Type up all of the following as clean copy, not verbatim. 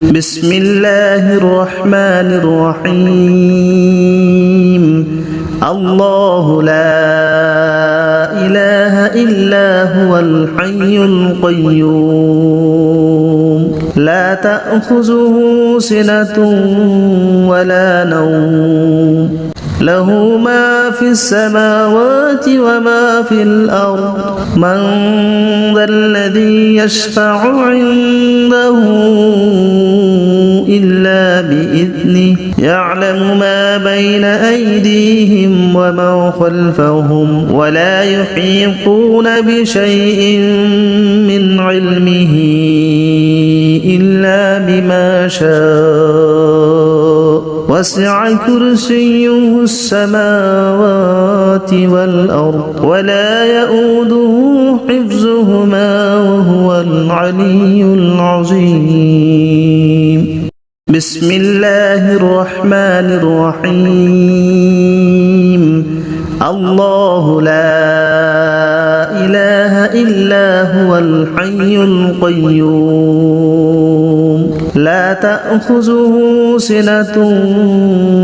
بسم الله الرحمن الرحيم الله لا إله إلا هو الحي القيوم لا تأخذه سنة ولا نوم له ما في السماوات وما في الأرض من ذا الذي يشفع عنده إلا بإذنه يعلم ما بين أيديهم وما خلفهم ولا يحيطون بشيء من علمه إلا بما شاء وسع كرسيه السماوات والأرض ولا يؤوده حفظهما وهو العلي العظيم بسم الله الرحمن الرحيم الله لا إله إلا هو الحي القيوم لا تأخذه سنة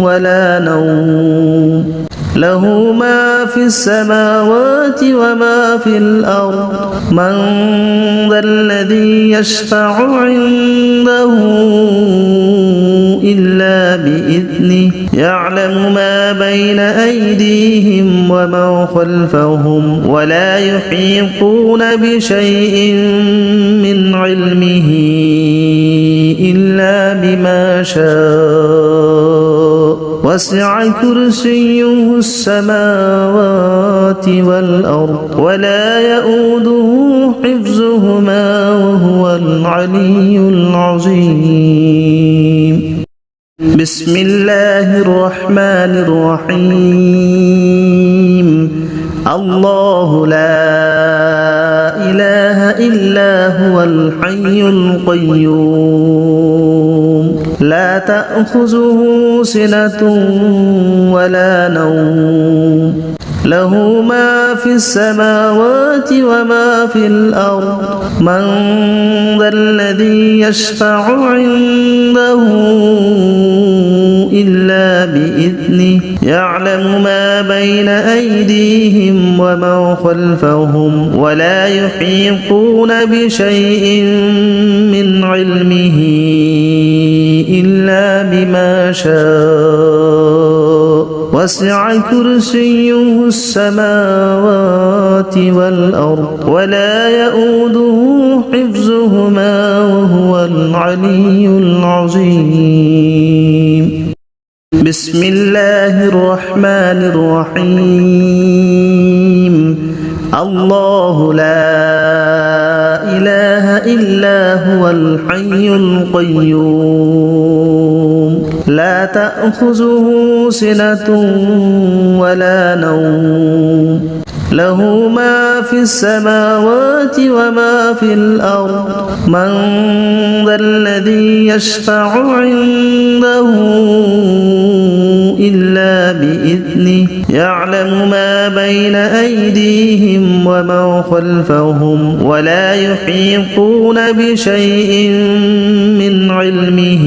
ولا نوم له ما في السماوات وما في الأرض من ذا الذي يشفع عنده إلا بإذنه يعلم ما بين أيديهم وما خلفهم ولا يحيطون بشيء من علمه إلا بما شاء وسع كرسيه السماوات والأرض ولا يؤوده حفظهما وهو العلي العظيم بسم الله الرحمن الرحيم الله لا إله إلا هو الحي القيوم لا تأخذه سنة ولا نوم له ما في السماوات وما في الأرض من ذا الذي يشفع عنده إلا بإذنه يعلم ما بين أيديهم وما خلفهم ولا يحيطون بشيء من علمه إلا بما شاء وسع كرسيه السماوات والأرض ولا يؤوده حفظهما وهو العلي العظيم بسم الله الرحمن الرحيم الله لا إله إلا هو الحي القيوم لا تأخذه سنة ولا نوم له ما في السماوات وما في الأرض من ذا الذي يشفع عنده إلا بإذنه يعلم ما بين أيديهم وما خلفهم ولا يحيطون بشيء من علمه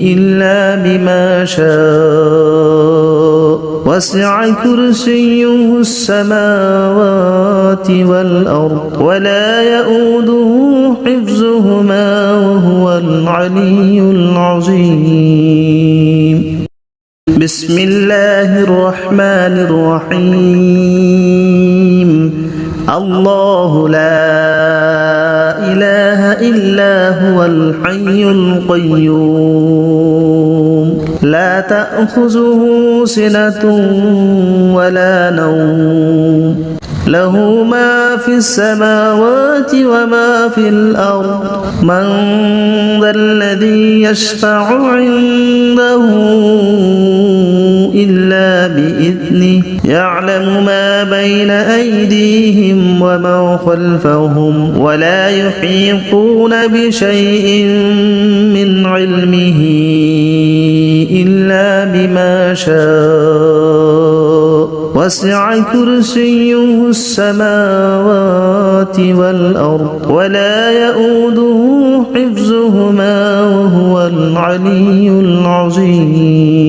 إلا بما شاء وسع كرسيه السماوات والأرض ولا يؤوده حفظهما وهو العلي العظيم بسم الله الرحمن الرحيم الله لا إله إلا هو الحي القيوم لا تأخذه سنة ولا نوم له ما في السماوات وما في الأرض من ذا الذي يشفع عنده إلا بإذنه يعلم ما بين أيديهم وما خلفهم ولا يحيطون بشيء من علمه إلا بما شاء وسع كرسيه السماوات والأرض ولا يؤوده حفظهما وهو العلي العظيم.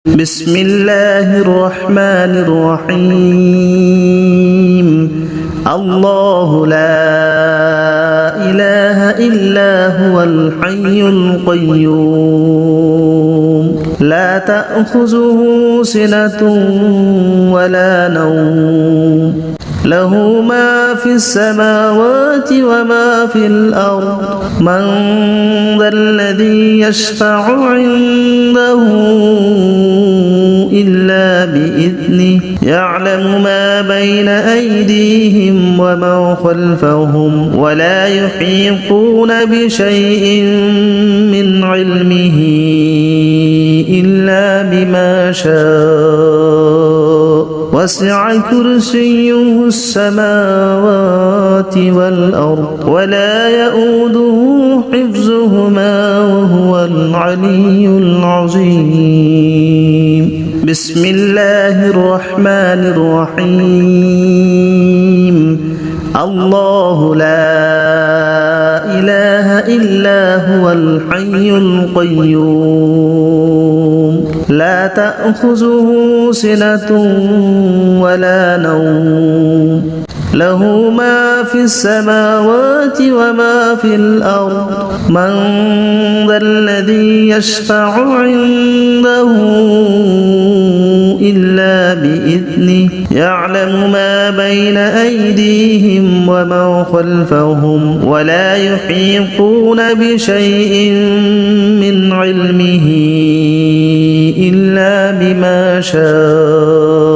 بسم الله الرحمن الرحيم. الله لا إله إلا هو الحي القيوم لا تأخذه سنة ولا نوم له ما في السماوات وما في الأرض من ذا الذي يشفع عنده إلا بإذنه يعلم ما بين أيديهم وما خلفهم ولا يحيطون بشيء من علمه إلا بما شاء وسع كرسيه السماوات والأرض ولا يؤوده حفظهما وهو العلي العظيم. بسم الله الرحمن الرحيم. الله لا إله إلا هو الحي القيوم لا تأخذه سنة ولا نوم له ما في السماوات وما في الأرض من ذا الذي يشفع عنده إلا بإذنه يعلم ما بين أيديهم وما خلفهم ولا يحيطون بشيء من علمه إلا بما شاء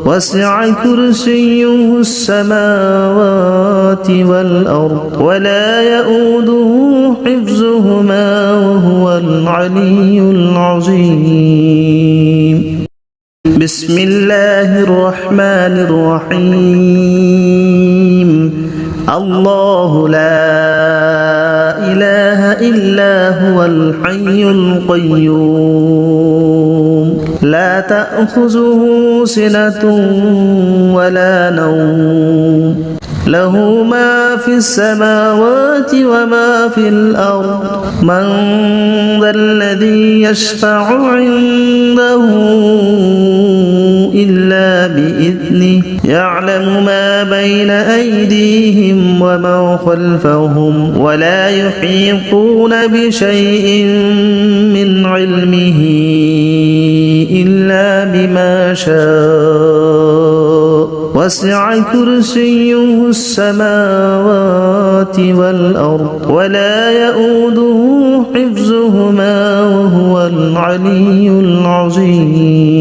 وسع كرسيه السماوات والأرض ولا يؤوده حفظهما وهو العلي العظيم. بسم الله الرحمن الرحيم. الله لا إله إلا هو الحي القيوم لا تأخذه سنة ولا نوم له ما في السماوات وما في الأرض من ذا الذي يشفع عنده إلا بإذنه يعلم ما بين أيديهم وما خلفهم ولا يحيطون بشيء من علمه إلا بما شاء وسع كرسيه السماوات والأرض ولا يؤوده حفظهما وهو العلي العظيم.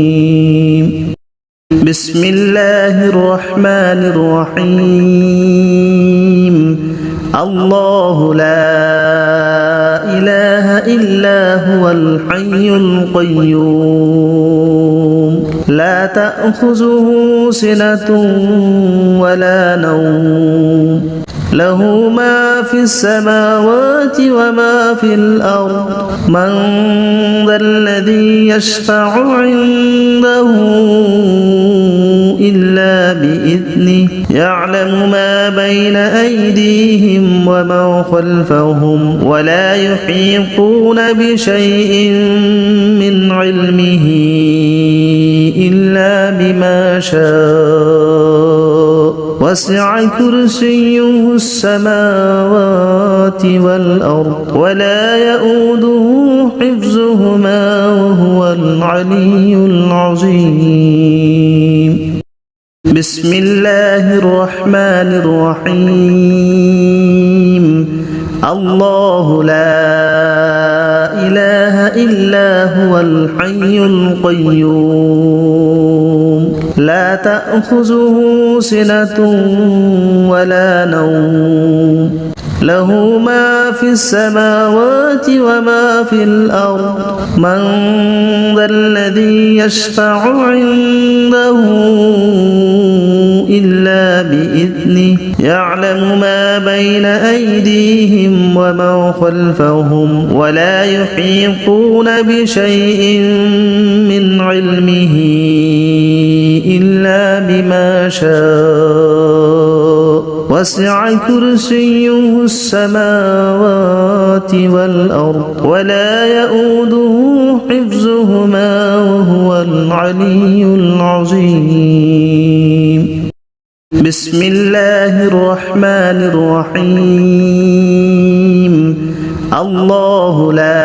بسم الله الرحمن الرحيم. الله لا إله إلا هو الحي القيوم لا تأخذه سنة ولا نوم له ما في السماوات وما في الأرض من ذا الذي يشفع عنده إلا بإذنه يعلم ما بين أيديهم وما خلفهم ولا يحيطون بشيء من علمه إلا بما شاء وسع كرسيه السماوات والأرض ولا يؤوده حفظهما وهو العلي العظيم. بسم الله الرحمن الرحيم. الله لا إله إلا هو الحي القيوم لا تأخذه سنة ولا نوم له ما في السماوات وما في الأرض من ذا الذي يشفع عنده إلا بإذنه يعلم ما بين أيديهم وما خلفهم ولا يحيطون بشيء من علمه إلا بما شاء وسع كرسيه السماوات والأرض ولا يؤوده حفظهما وهو العلي العظيم. بسم الله الرحمن الرحيم. الله لا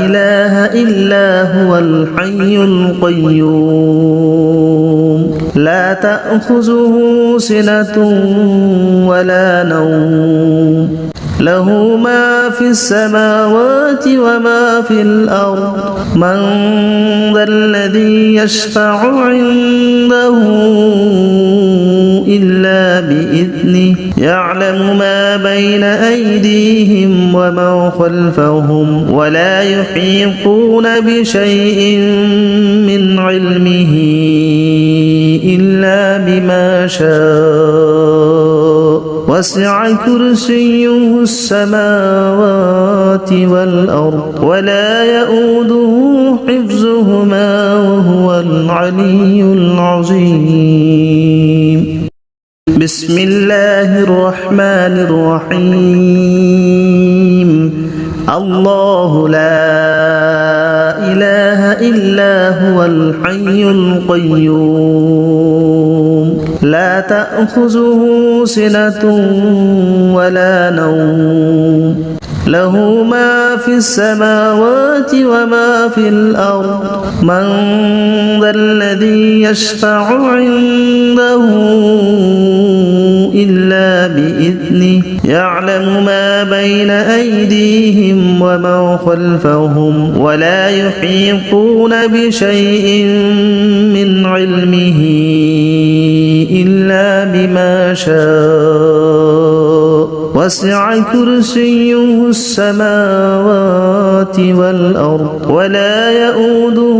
إله إلا هو الحي القيوم لا تأخذه سنة ولا نوم له ما في السماوات وما في الأرض من ذا الذي يشفع عنده إلا بإذنه يعلم ما بين أيديهم وما خلفهم ولا يحيطون بشيء من علمه إلا بما شاء وسع كرسيه السماوات والأرض ولا يؤوده حفظهما وهو العلي العظيم. بسم الله الرحمن الرحيم. الله لا إله إلا هو الحي القيوم لا تأخذه سنة ولا نوم له ما في السماوات وما في الأرض من ذا الذي يشفع عنده إلا بإذنه يعلم ما بين أيديهم وما خلفهم ولا يحيطون بشيء من علمه إلا بما شاء وسع كرسيه السماوات والأرض ولا يؤوده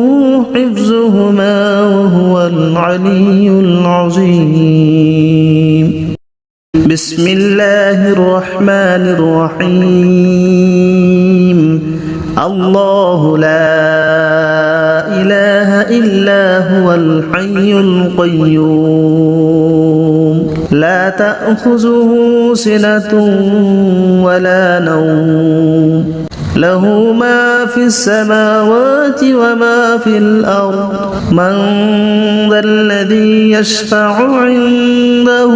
حفظهما وهو العلي العظيم. بسم الله الرحمن الرحيم. الله لا إله إلا هو الحي القيوم لا تأخذه سنة ولا نوم له ما في السماوات وما في الأرض من ذا الذي يشفع عنده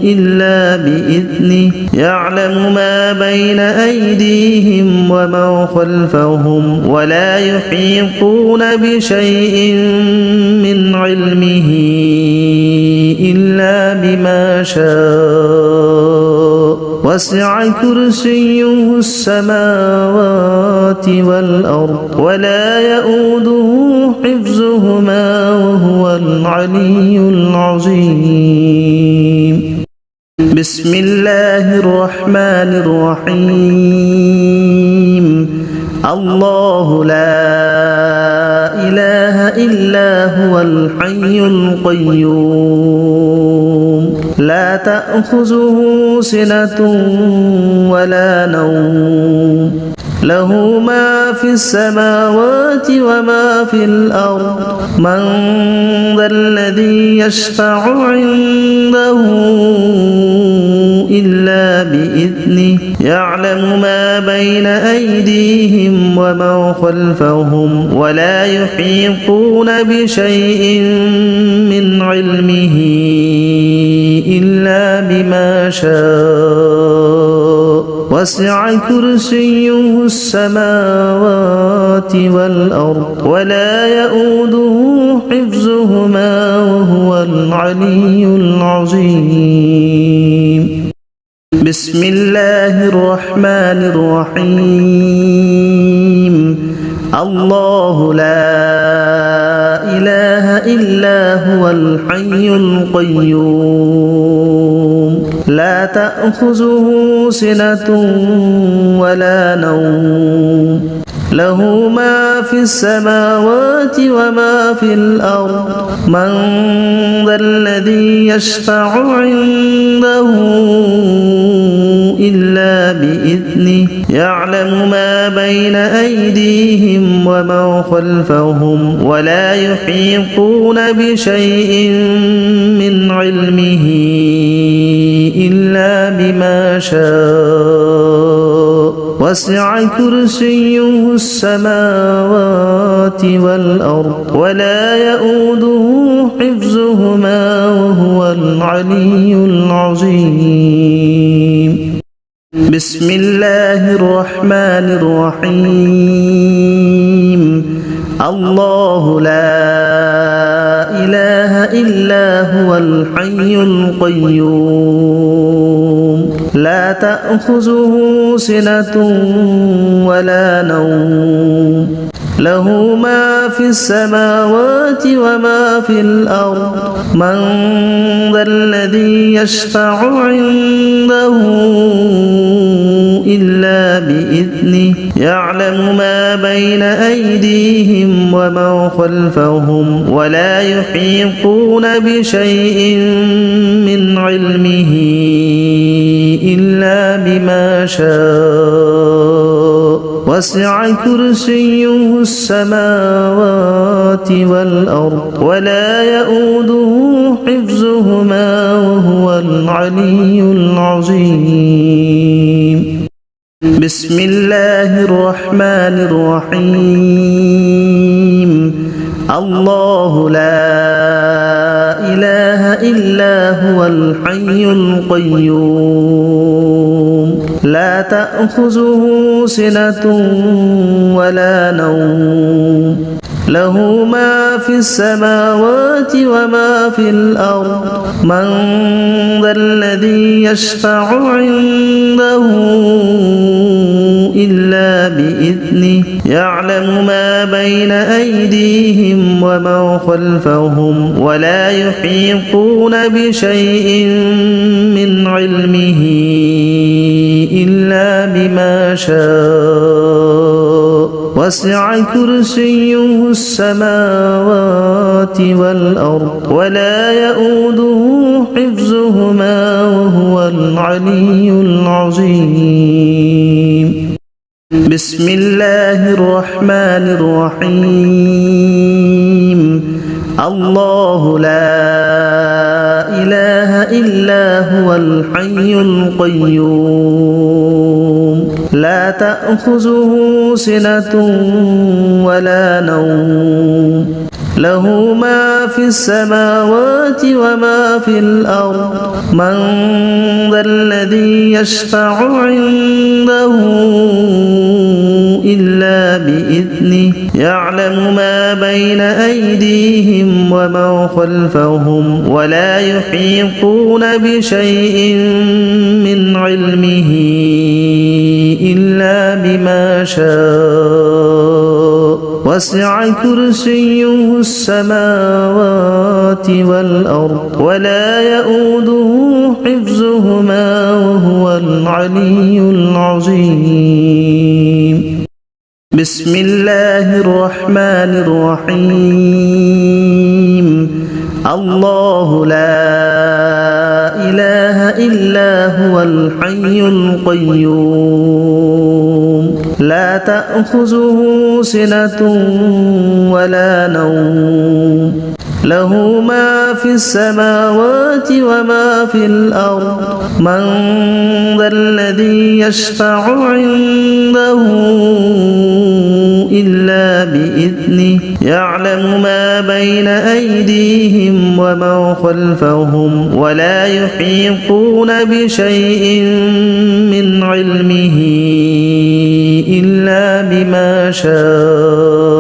إلا بإذنه يعلم ما بين أيديهم وما خلفهم ولا يحيطون بشيء من علمه إلا بما شاء وسع كرسيه السماوات والأرض ولا يؤوده حفظهما وهو العلي العظيم. بسم الله الرحمن الرحيم. الله لا إله إلا هو الحي القيوم لا تأخذه سنة ولا نوم له ما في السماوات وما في الأرض من ذا الذي يشفع عنده إلا بإذنه يعلم ما بين أيديهم وما خلفهم ولا يحيطون بشيء من علمه إلا بما شاء وسع كرسيه السماوات والأرض ولا يؤوده حفظهما وهو العلي العظيم. بسم الله الرحمن الرحيم. الله لا إله إلا هو الحي القيوم لا تأخذه سنة ولا نوم له ما في السماوات وما في الأرض من ذا الذي يشفع عنده إلا بإذنه بإذنه يعلم ما بين أيديهم وما خلفهم ولا يحيطون بشيء من علمه إلا بما شاء وسع كرسيه السماوات والأرض ولا يؤوده حفظهما وهو العلي العظيم. بسم الله الرحمن الرحيم. الله لا إله إلا هو الحي القيوم لا تأخذه سنة ولا نوم له ما في السماوات وما في الأرض من ذا الذي يشفع عنده إلا بإذنه يعلم ما بين أيديهم وما خلفهم ولا يحيطون بشيء من علمه إلا بما شاء وسع كرسيه السماوات والأرض ولا يؤوده حفظهما وهو العلي العظيم. بسم الله الرحمن الرحيم. الله لا إله إلا هو الحي القيوم لا تأخذه سنة ولا نوم له ما في السماوات وما في الأرض من ذا الذي يشفع عنده إلا بإذنه يعلم ما بين أيديهم وما خلفهم ولا يحيطون بشيء من علمه إلا بما شاء وسع كرسيه السماوات والأرض ولا يؤوده حفظهما وهو العلي العظيم. بسم الله الرحمن الرحيم. الله لا إله إلا هو الحي القيوم لا تأخذه سنة ولا نوم له ما في السماوات وما في الأرض من ذا الذي يشفع عنده إلا بإذنه يعلم ما بين أيديهم وما خلفهم ولا يحيطون بشيء من علمه إلا بما شاء وسع كرسيه السماوات والأرض ولا يؤوده حفظهما وهو العلي العظيم. بسم الله الرحمن الرحيم. الله لا إله إلا هو الحي القيوم لا تأخذه سنة ولا نوم له ما في السماوات وما في الأرض من ذا الذي يشفع عنده إلا بإذنه يعلم ما بين أيديهم وما خلفهم ولا يحيطون بشيء من علمه إلا بما شاء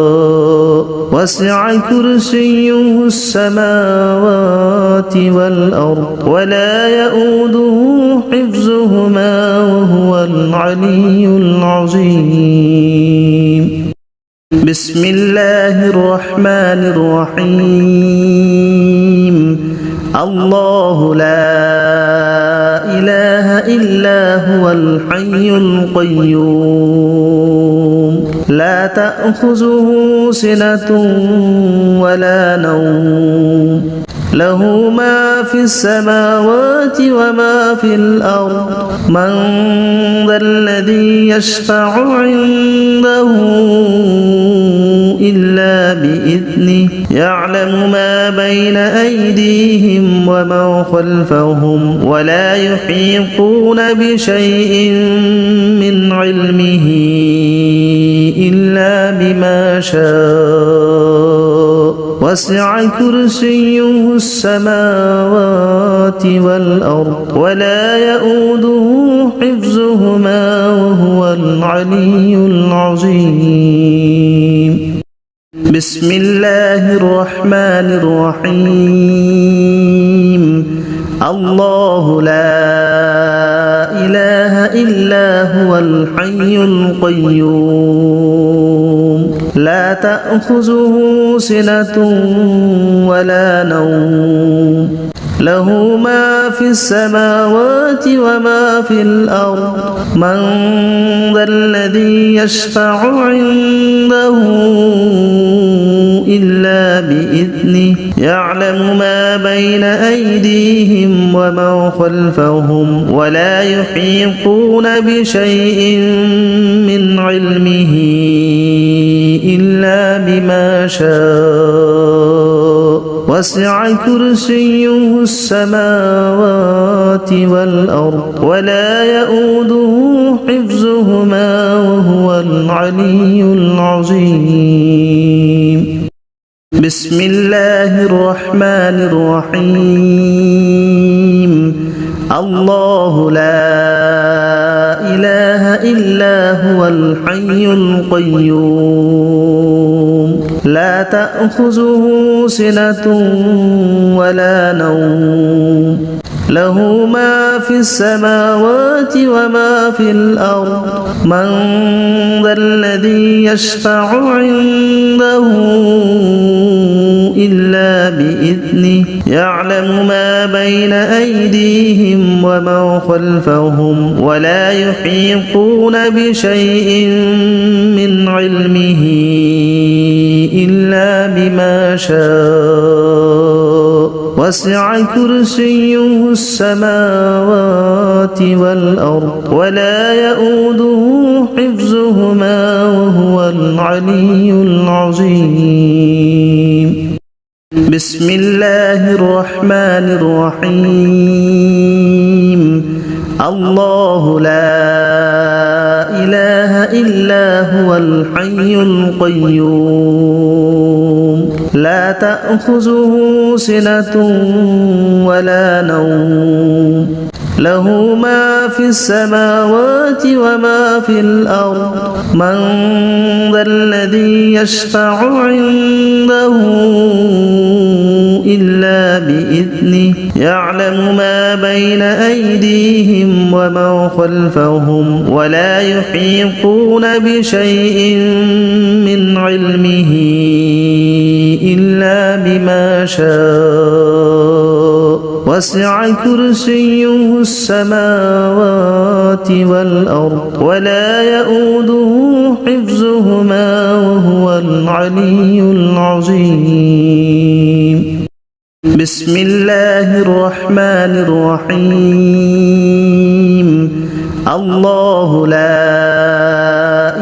وسع كرسيه السماوات والأرض ولا يؤوده حفظهما وهو العلي العظيم. بسم الله الرحمن الرحيم. الله لا إله إلا هو الحي القيوم لا تأخذه سنة ولا نوم له ما في السماوات وما في الأرض من ذا الذي يشفع عنده إلا بإذنه يعلم ما بين أيديهم وما خلفهم ولا يحيطون بشيء من علمه إلا بما شاء وسع كرسيه السماوات والأرض ولا يؤوده حفظهما وهو العلي العظيم بسم الله الرحمن الرحيم الله لا إله إلا هو الحي القيوم لا تأخذه سنة ولا نوم له ما في السماوات وما في الأرض من ذا الذي يشفع عنده إلا بإذنه يعلم ما بين أيديهم وما خلفهم ولا يحيطون بشيء من علمه إلا بما شاء وسع كرسيه السماوات والأرض ولا يؤوده حفظهما وهو العلي العظيم بسم الله الرحمن الرحيم الله لا إله إلا هو الحي القيوم لا تأخذه سنة ولا نوم له ما في السماوات وما في الأرض من ذا الذي يشفع عنده إلا بإذنه يعلم ما بين أيديهم وما خلفهم ولا يحيطون بشيء من علمه إلا بما شاء وسع كرسيه السماوات والأرض ولا يؤوده حفظهما وهو العلي العظيم بسم الله الرحمن الرحيم الله لا إله إلا هو الحي القيوم لا تأخذه سنة ولا نوم له ما في السماوات وما في الأرض من ذا الذي يشفع عنده إلا بإذنه يعلم ما بين أيديهم وما خلفهم ولا يحيطون بشيء من علمه إلا بما شاء وسع كرسيه السماوات والأرض ولا يؤوده حفظهما وهو العلي العظيم بسم الله الرحمن الرحيم الله لا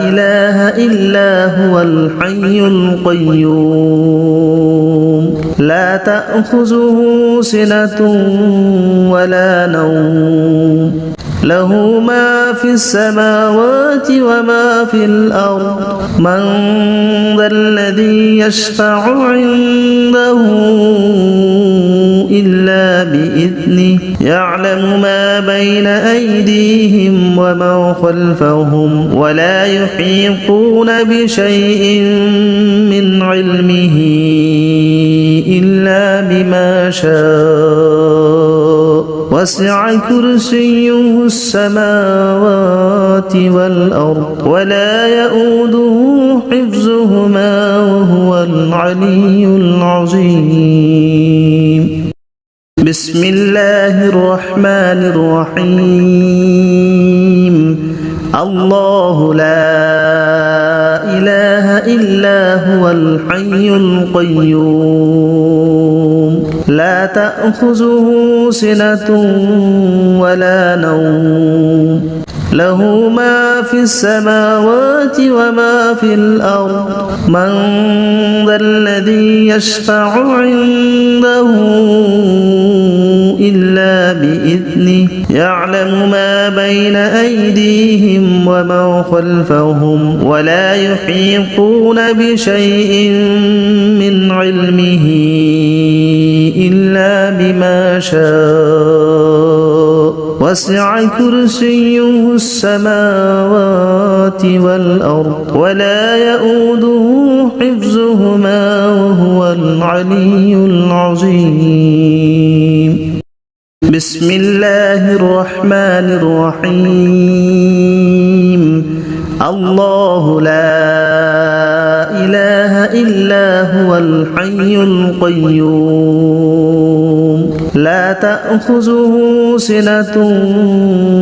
إله إلا هو الحي القيوم لا تأخذه سنة ولا نوم له ما في السماوات وما في الأرض من ذا الذي يشفع عنده إلا بإذنه يعلم ما بين أيديهم وما خلفهم ولا يحيطون بشيء من علمه إلا بما شاء وسع كرسيه السماوات والأرض ولا يؤوده حفظهما وهو العلي العظيم بسم الله الرحمن الرحيم الله لا إله إلا هو الحي القيوم لا تأخذه سنة ولا نوم له ما في السماوات وما في الأرض من ذا الذي يشفع عنده إلا بإذنه يعلم ما بين أيديهم وما خلفهم ولا يحيطون بشيء من علمه إلا بما شاء وسع كرسيه السماوات والأرض ولا يؤوده حفظهما وهو العلي العظيم بسم الله الرحمن الرحيم الله لا إله إلا هو الحي القيوم لا تأخذه سنة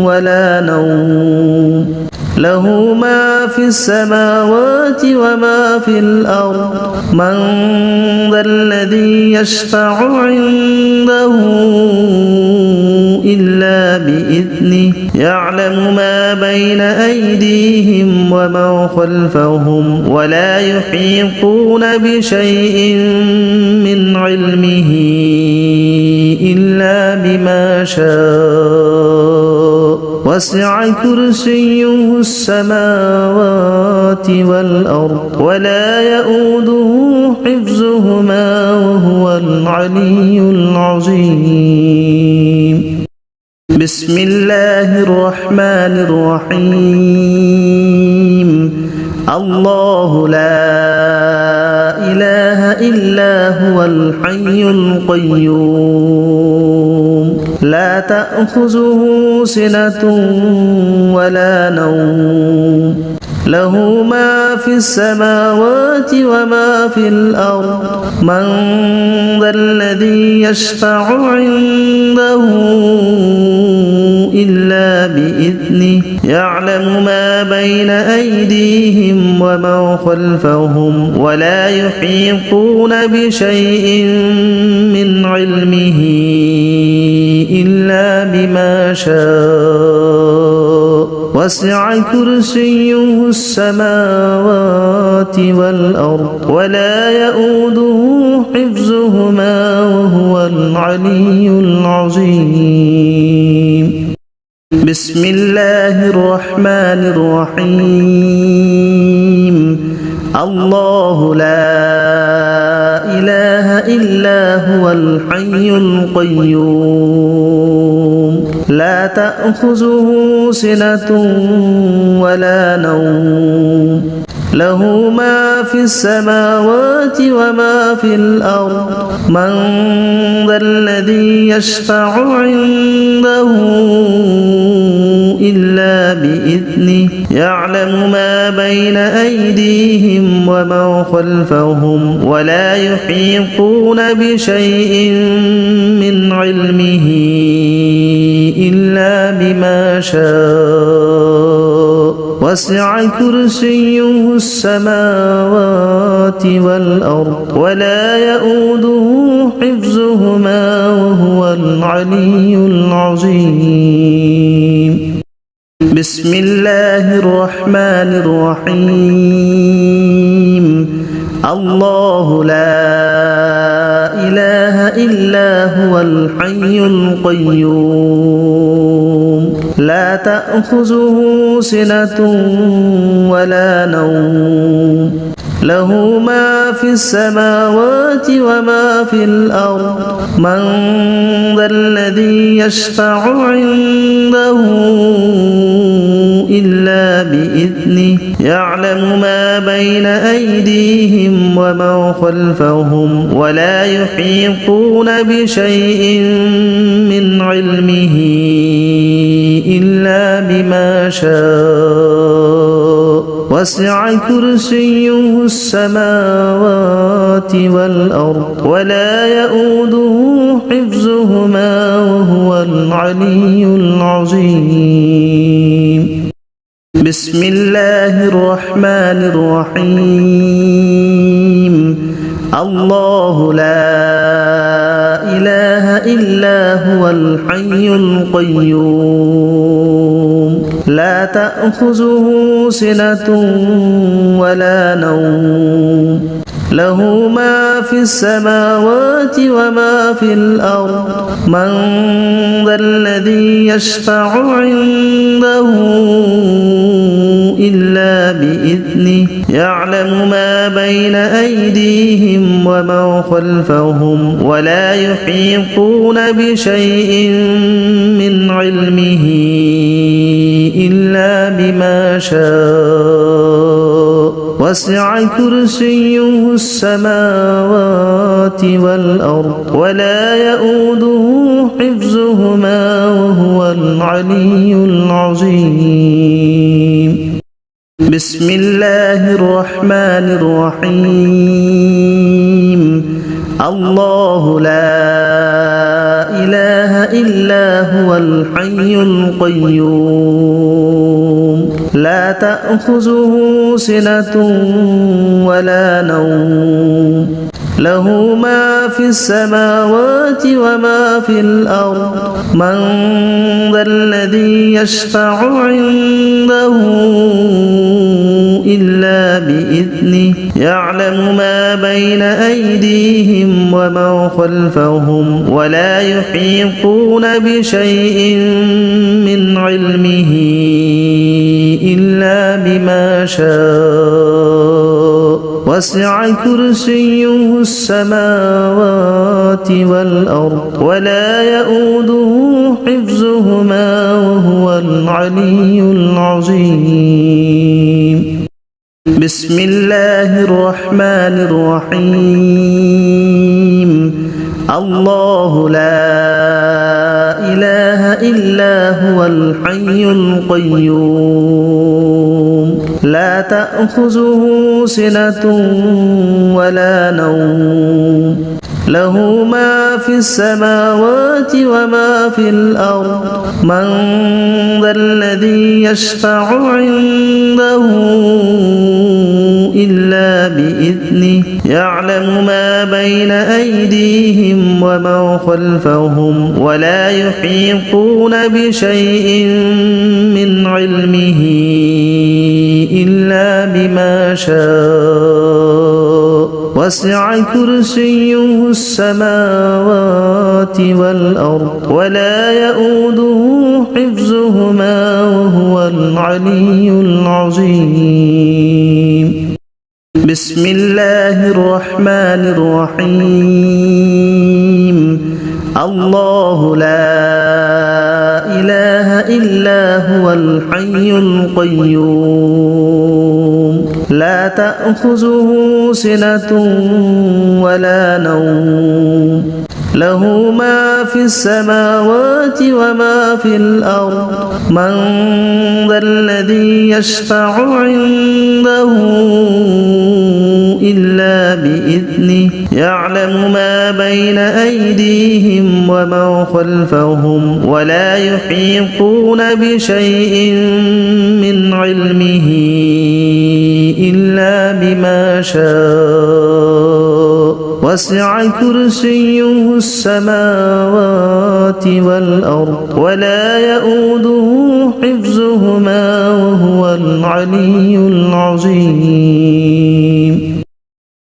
ولا نوم له ما في السماوات وما في الأرض من ذا الذي يشفع عنده إلا بإذنه يعلم ما بين أيديهم وما خلفهم ولا يحيطون بشيء من علمه إلا بما شاء وسع كرسيه السماوات والأرض ولا يؤوده حفظهما وهو العلي العظيم بسم الله الرحمن الرحيم الله لا إله إلا هو الحي القيوم لا تأخذه سنة ولا نوم له ما في السماوات وما في الأرض من ذا الذي يشفع عنده إلا بإذنه يعلم ما بين أيديهم وما خلفهم ولا يحيطون بشيء من علمه إلا بما شاء وسع كرسيه السماوات والأرض ولا يؤوده حفظهما وهو العلي العظيم بسم الله الرحمن الرحيم الله لا إله إلا هو الحي القيوم لا تأخذه سنة ولا نوم له ما في السماوات وما في الأرض من ذا الذي يشفع عنده إلا بإذنه يعلم ما بين أيديهم وما خلفهم ولا يحيطون بشيء من علمه إلا بما شاء وسع كرسيه السماوات والأرض ولا يؤوده حفظهما وهو العلي العظيم بسم الله الرحمن الرحيم الله لا إله إلا هو الحي القيوم لا تأخذه سنة ولا نوم له ما في السماوات وما في الأرض من ذا الذي يشفع عنده إلا بإذنه يعلم ما بين أيديهم وما خلفهم ولا يحيطون بشيء من علمه إلا بما شاء وسع كرسيه السماوات والأرض ولا يؤوده حفظهما وهو العلي العظيم بسم الله الرحمن الرحيم الله لا إله إلا هو الحي القيوم لا تأخذه سنة ولا نوم له ما في السماوات وما في الأرض من ذا الذي يشفع عنده إلا بإذنه يعلم ما بين أيديهم وما خلفهم ولا يحيطون بشيء من علمه إلا بما شاء وسع كرسيه السماوات والأرض ولا يؤوده حفظهما وهو العلي العظيم بسم الله الرحمن الرحيم الله لا إله إلا هو الحي القيوم لا تأخذه سنة ولا نوم له ما في السماوات وما في الأرض من ذا الذي يشفع عنده إلا بإذنه يعلم ما بين أيديهم وما خلفهم ولا يحيطون بشيء من علمه إلا بما شاء وسع كرسيه السماوات والأرض ولا يؤوده حفظهما وهو العلي العظيم بسم الله الرحمن الرحيم الله لا إله إلا هو الحي القيوم لا تأخذه سنة ولا نوم له ما في السماوات وما في الأرض من ذا الذي يشفع عنده إلا بإذنه يعلم ما بين أيديهم وما خلفهم ولا يحيطون بشيء من علمه إلا بما شاء وسع كرسيه السماوات والأرض ولا يؤوده حفظهما وهو العلي العظيم بسم الله الرحمن الرحيم الله لا إله إلا هو الحي القيوم لا تأخذه سنة ولا نوم له ما في السماوات وما في الأرض من ذا الذي يشفع عنده إلا بإذنه يعلم ما بين أيديهم وما خلفهم ولا يحيطون بشيء من علمه إلا بما شاء وسع كرسيه السماوات والأرض ولا يؤوده حفظهما وهو العلي العظيم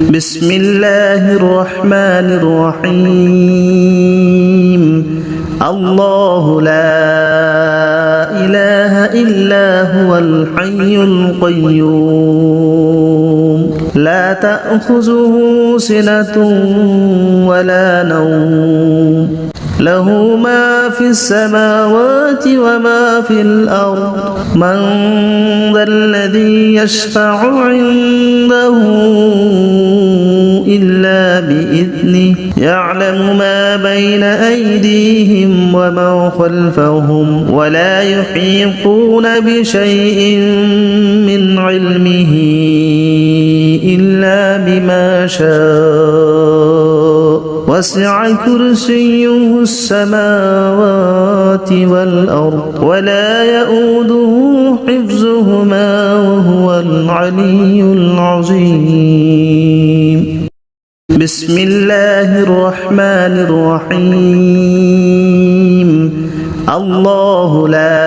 بسم الله الرحمن الرحيم الله لا إله إلا هو الحي القيوم لا تأخذه سنة ولا نوم له ما في السماوات وما في الأرض من ذا الذي يشفع عنده إلا بإذنه يعلم ما بين أيديهم وما خلفهم ولا يحيطون بشيء من علمه إلا بما شاء وسع كرسيه السماوات والأرض ولا يؤوده حفظهما وهو العلي العظيم بسم الله الرحمن الرحيم الله لا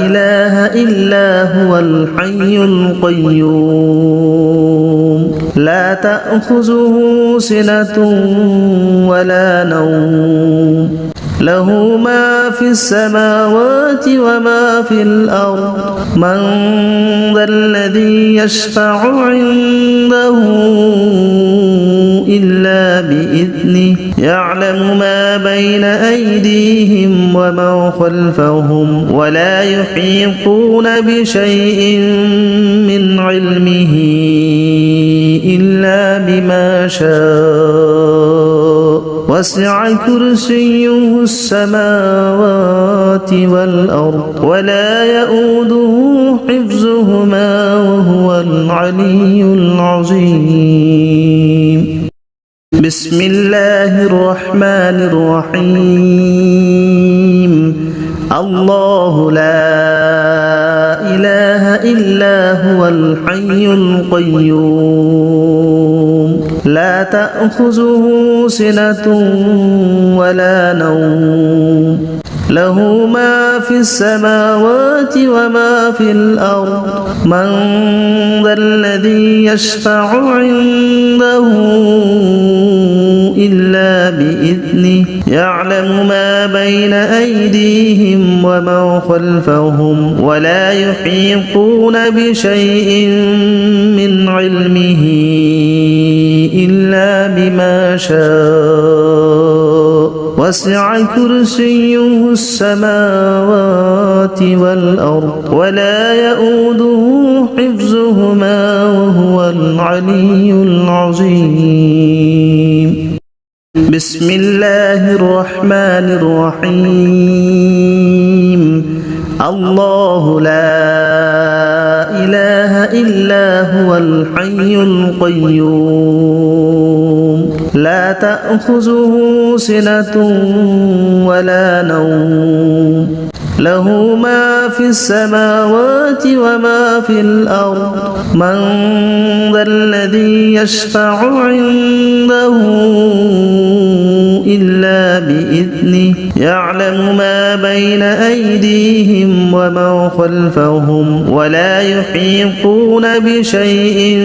إله إلا هو الحي القيوم لا تأخذه سنة ولا نوم له ما في السماوات وما في الأرض من ذا الذي يشفع عنده إلا بإذنه يعلم ما بين أيديهم وما خلفهم ولا يحيطون بشيء من علمه إلا بما شاء وسع كرسيه السماوات والأرض ولا يؤوده حفظهما وهو العلي العظيم بسم الله الرحمن الرحيم الله لا إله إلا هو الحي القيوم لا تأخذه سنة ولا نوم له ما في السماوات وما في الأرض من ذا الذي يشفع عنده إلا بإذنه يعلم ما بين أيديهم وما خلفهم ولا يحيطون بشيء من علمه إلا بما شاء وسع كرسيه السماوات والأرض ولا يؤوده حفظهما وهو العلي العظيم بسم الله الرحمن الرحيم الله لا إله إلا هو الحي القيوم لا تأخذه سنة ولا نوم له ما في السماوات وما في الأرض من ذا الذي يشفع عنده إلا بإذنه يعلم ما بين أيديهم وما خلفهم ولا يحيطون بشيء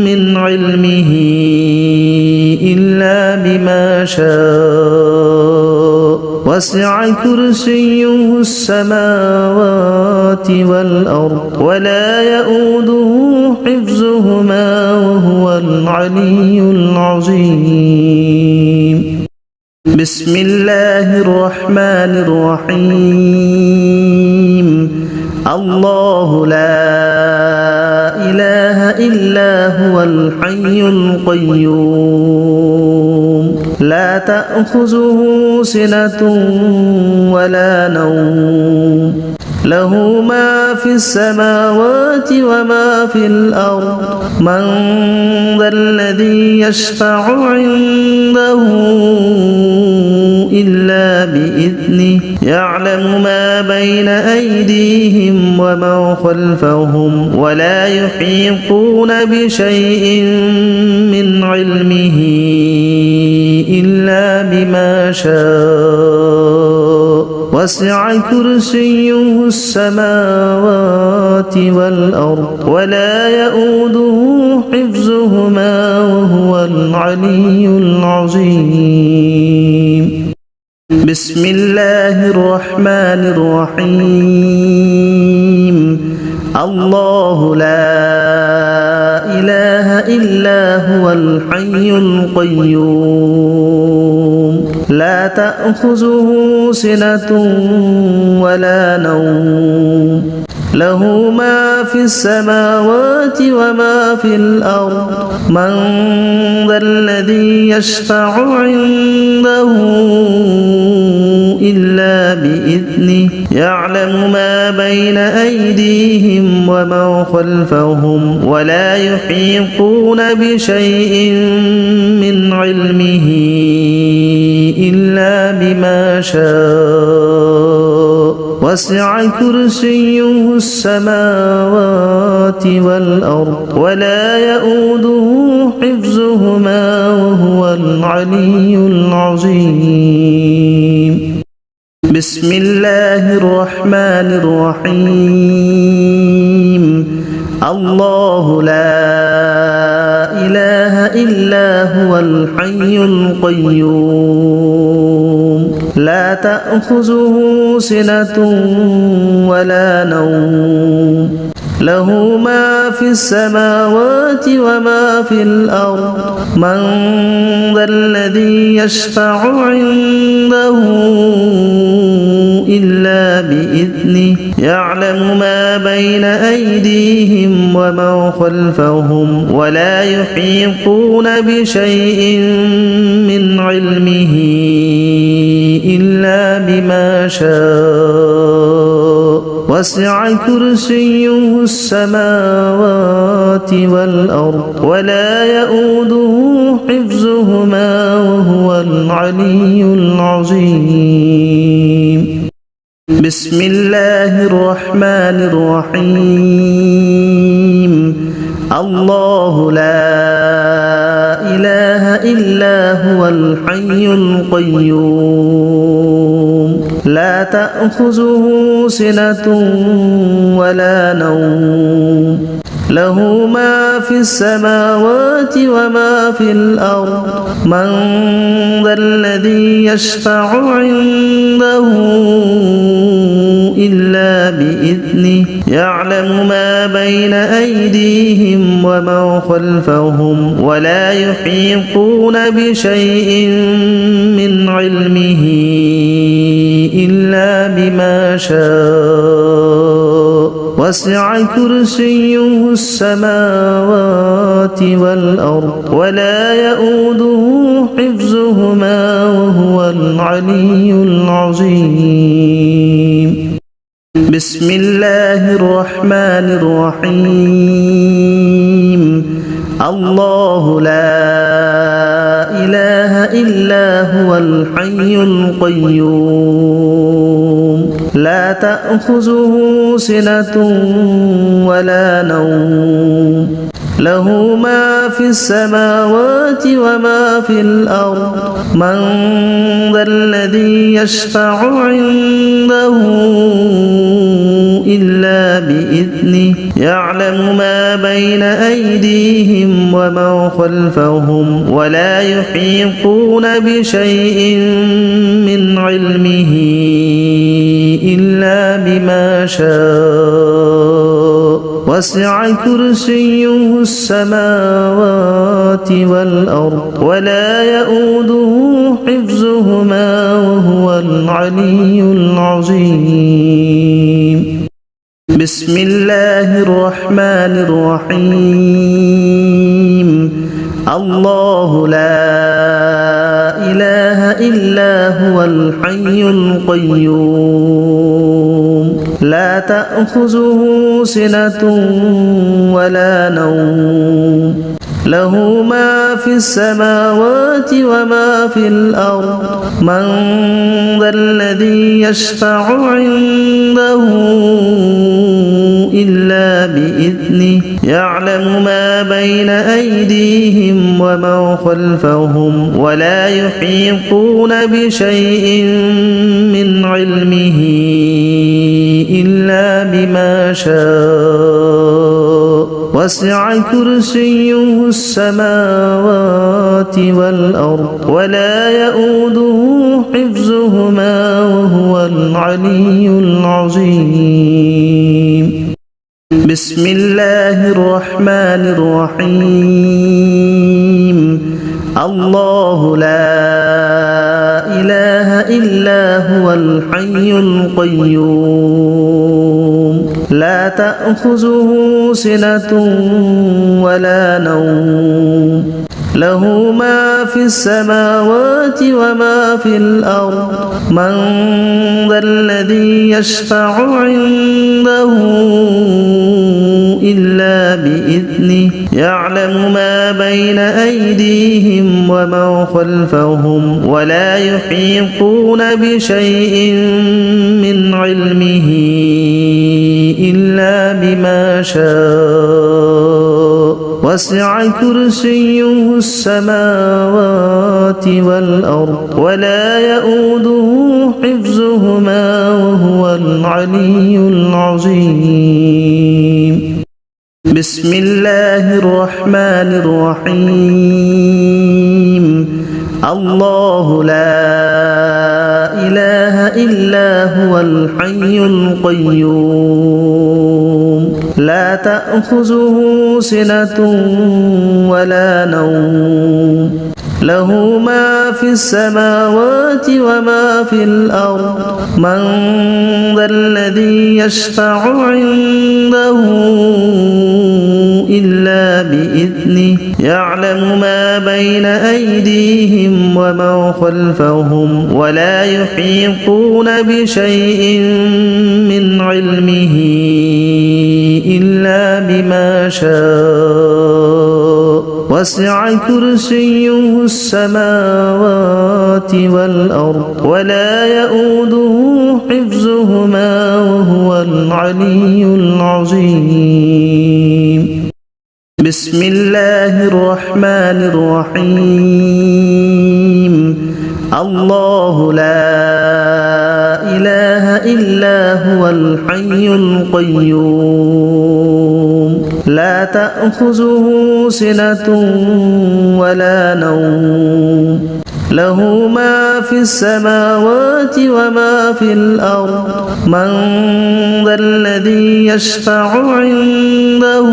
من علمه إلا بما شاء وسع كرسيه السماوات والأرض ولا يؤوده حفظهما وهو العلي العظيم بسم الله الرحمن الرحيم الله لا إله إلا هو الحي القيوم لا تأخذه سنة ولا نوم له ما في السماوات وما في الأرض من ذا الذي يشفع عنده إلا بإذنه يعلم ما بين أيديهم وما خلفهم ولا يحيطون بشيء من علمه إلا بما شاء وسع كرسيه السماوات والأرض ولا يؤوده حفظهما وهو العلي العظيم بسم الله الرحمن الرحيم الله لا إله إلا هو الحي القيوم لا تأخذه سنة ولا نوم له ما في السماوات وما في الأرض من ذا الذي يشفع عنده إلا بإذنه يعلم ما بين أيديهم وما خلفهم ولا يحيطون بشيء من علمه إلا بما شاء وسع كرسيه السماوات والأرض ولا يؤوده حفظهما وهو العلي العظيم بسم الله الرحمن الرحيم الله لا إله إلا هو الحي القيوم لا تأخذه سنة ولا نوم له ما في السماوات وما في الأرض من ذا الذي يشفع عنده إلا بإذنه يعلم ما بين أيديهم وما خلفهم ولا يحيطون بشيء من علمه إلا بما شاء وسع كرسيه السماوات والأرض ولا يؤوده حفظهما وهو العلي العظيم بسم الله الرحمن الرحيم الله لا إله إلا هو الحي القيوم لا تأخذه سنة ولا نوم له ما في السماوات وما في الأرض من ذا الذي يشفع عنده إلا بإذنه يعلم ما بين أيديهم وما خلفهم ولا يحيطون بشيء من علمه إلا بما شاء وسع كرسيه السماوات والأرض ولا يؤوده حفظهما وهو العلي العظيم بسم الله الرحمن الرحيم الله لا إله إلا هو الحي القيوم لا تأخذه سنة ولا نوم له ما في السماوات وما في الأرض من ذا الذي يشفع عنده إلا بإذنه يعلم ما بين أيديهم وما خلفهم ولا يحيطون بشيء من علمه إلا بما شاء وسع كرسيه السماوات والأرض ولا يؤوده حفظهما وهو العلي العظيم بسم الله الرحمن الرحيم الله لا إله إلا هو الحي القيوم لا تأخذه سنة ولا نوم له ما في السماوات وما في الأرض من ذا الذي يشفع عنده إلا بإذنه يعلم ما بين أيديهم وما خلفهم ولا يحيطون بشيء من علمه إلا بما شاء وسع كرسيه السماوات والأرض ولا يؤوده حفظهما وهو العلي العظيم بسم الله الرحمن الرحيم الله لا إله إلا هو الحي القيوم لا تأخذه سنة ولا نوم له ما في السماوات وما في الأرض من ذا الذي يشفع عنده إلا بإذنه يعلم ما بين أيديهم ومن خلفهم ولا يحيطون بشيء من علمه إلا بما شاء وسع كرسيه السماوات والأرض ولا يؤوده حفظهما وهو العلي العظيم. بسم الله الرحمن الرحيم. الله لا إله إلا هو الحي القيوم لا تأخذه سنة ولا نوم له ما في السماوات وما في الأرض من ذا الذي يشفع عنده إلا بإذنه يعلم ما بين أيديهم ومن خلفهم ولا يحيطون بشيء من علمه إلا بما شاء وسع كرسيه السماوات والأرض ولا يؤوده حفظهما وهو العلي العظيم. بسم الله الرحمن الرحيم. الله لا إله إلا هو الحي القيوم لا تأخذه سنة ولا نوم له ما في السماوات وما في الأرض من ذا الذي يشفع عنده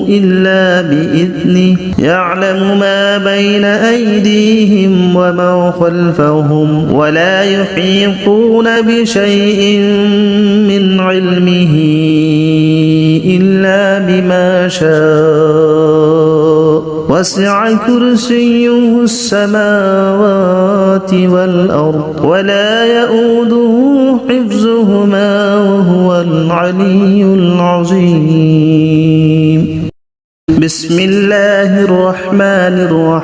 إلا بإذنه يعلم ما بين أيديهم ومن خلفهم ولا يحيطون بشيء من علمه إلا بما شاء وسع كرسيه السماوات والأرض ولا يؤوده حفظهما وهو العلي العظيم. بسم الله الرحمن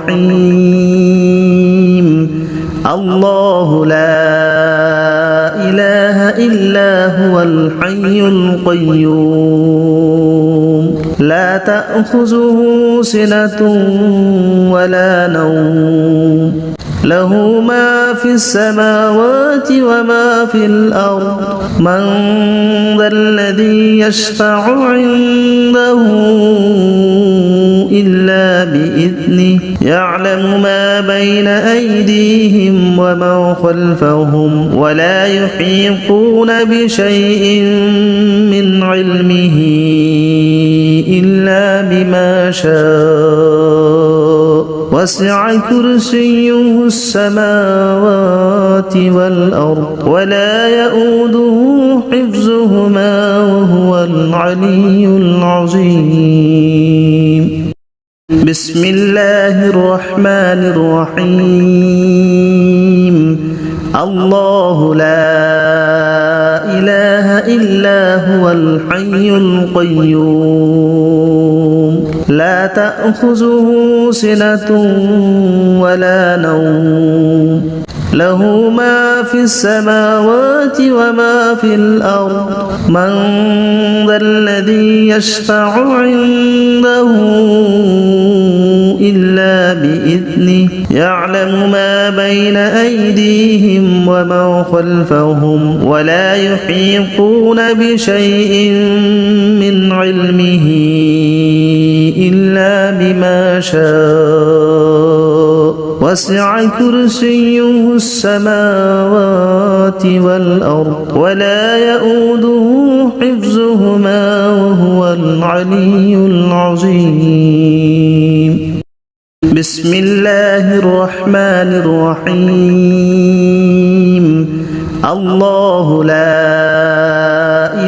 الرحيم. الله لا إله إلا هو الحي القيوم لا تأخذه سنة ولا نوم له ما في السماوات وما في الأرض من ذا الذي يشفع عنده إلا بإذنه يعلم ما بين أيديهم ومن خلفهم ولا يحيطون بشيء من علمه إلا بما شاء وسع كرسيه السماوات والأرض ولا يؤوده حفظهما وهو العلي العظيم. بسم الله الرحمن الرحيم. الله لا إله إلا هو الحي القيوم لا تأخذه سنة ولا نوم له ما في السماوات وما في الأرض من ذا الذي يشفع عنده إلا بإذنه يعلم ما بين أيديهم ومن خلفهم ولا يحيطون بشيء من علمه إلا بما شاء وسع كرسيه السماوات والأرض ولا يؤوده حفظهما وهو العلي العظيم. بسم الله الرحمن الرحيم. الله لا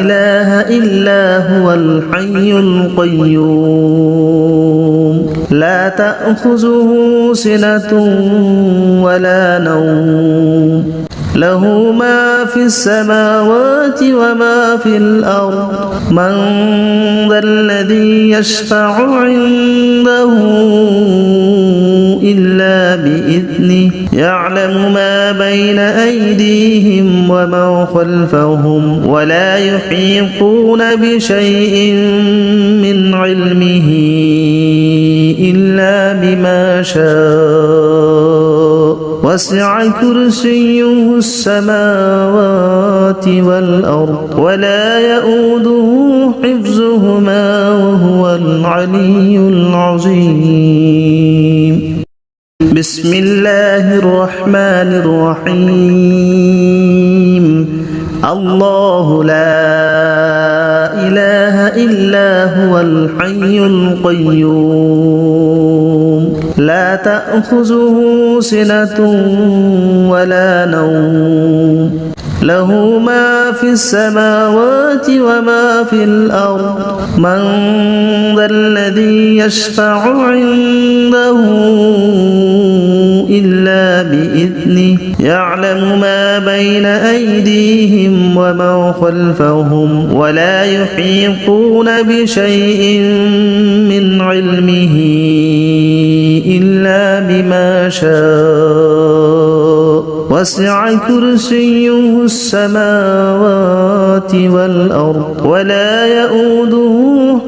إله إلا هو الحي القيوم لا تأخذه سنة ولا نوم له ما في السماوات وما في الأرض من ذا الذي يشفع عنده إلا بإذنه يعلم ما بين أيديهم وما خلفهم ولا يحيطون بشيء من علمه إلا بما شاء وسع كرسيه السماوات والأرض ولا يؤوده حفظهما وهو العلي العظيم بسم الله الرحمن الرحيم الله لا إله إلا هو الحي القيوم لا تأخذه سنة ولا نوم له ما في السماوات وما في الأرض من ذا الذي يشفع عنده إلا بإذنه يعلم ما بين أيديهم وما خلفهم ولا يحيطون بشيء من علمه إلا بما شاء وسع كرسيه السماوات والأرض ولا يؤوده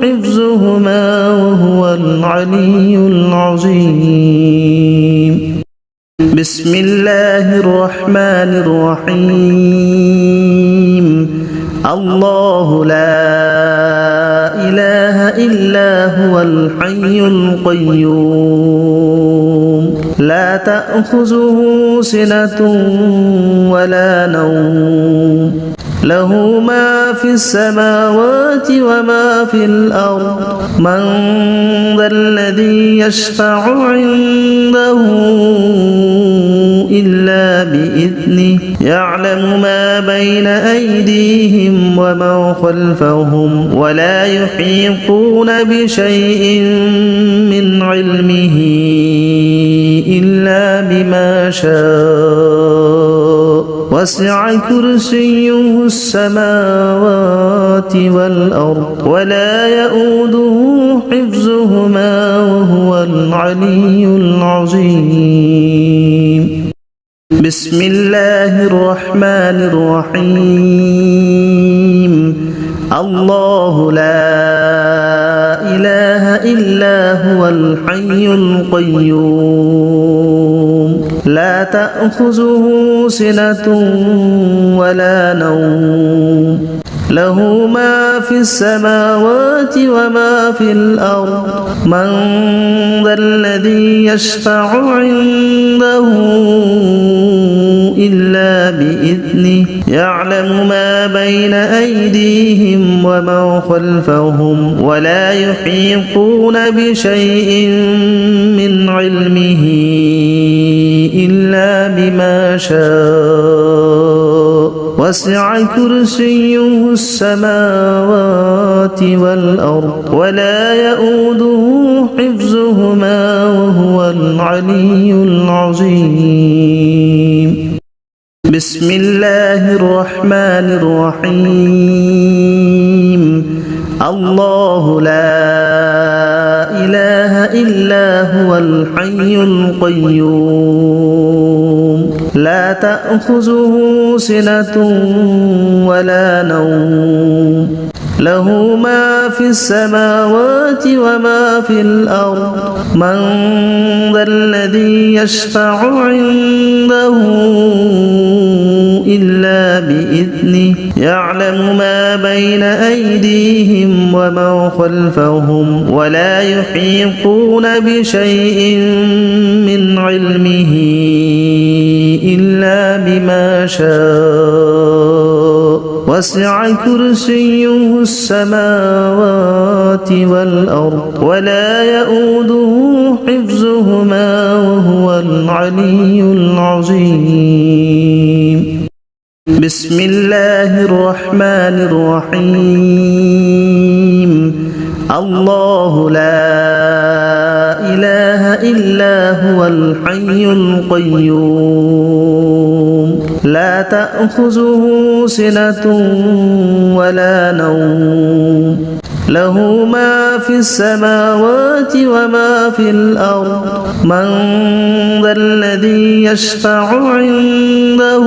حفظهما وهو العلي العظيم بسم الله الرحمن الرحيم الله لا إله إلا هو الحي القيوم لا تأخذه سنة ولا نوم له ما في السماوات وما في الأرض من ذا الذي يشفع عنده إلا بإذنه يعلم ما بين أيديهم وما خلفهم ولا يحيطون بشيء من علمه إلا بما شاء وسع كرسيه السماوات والأرض ولا يؤوده حفظهما وهو العلي العظيم بسم الله الرحمن الرحيم الله لا إله إلا هو الحي القيوم لا تأخذه سنة ولا نوم له ما في السماوات وما في الأرض من ذا الذي يشفع عنده إلا بإذنه يعلم ما بين أيديهم وما خلفهم ولا يحيطون بشيء من علمه إلا بما شاء وسع كرسيه السماوات والأرض ولا يؤوده حفظهما وهو العلي العظيم بسم الله الرحمن الرحيم الله لا إله إلا هو الحي القيوم لا تأخذه سنة ولا نوم له ما في السماوات وما في الأرض من ذا الذي يشفع عنده إلا بإذنه يعلم ما بين أيديهم وما خلفهم ولا يحيطون بشيء من علمه إلا بما شاء وسع كرسيه السماوات والأرض ولا يؤوده حفظهما وهو العلي العظيم بسم الله الرحمن الرحيم الله لا إله إلا هو الحي القيوم لا تأخذه سنة ولا نوم له ما في السماوات وما في الأرض من ذا الذي يشفع عنده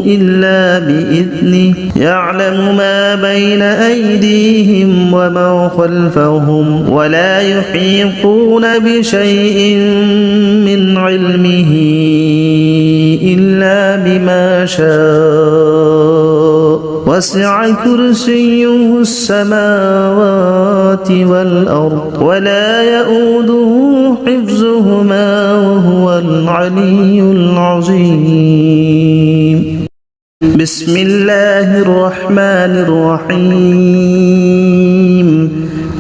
إلا بإذنه يعلم ما بين أيديهم وما خلفهم ولا يحيطون بشيء من علمه إلا بما شاء وسع كرسيه السماوات والأرض ولا يؤوده حفظهما وهو العلي العظيم بسم الله الرحمن الرحيم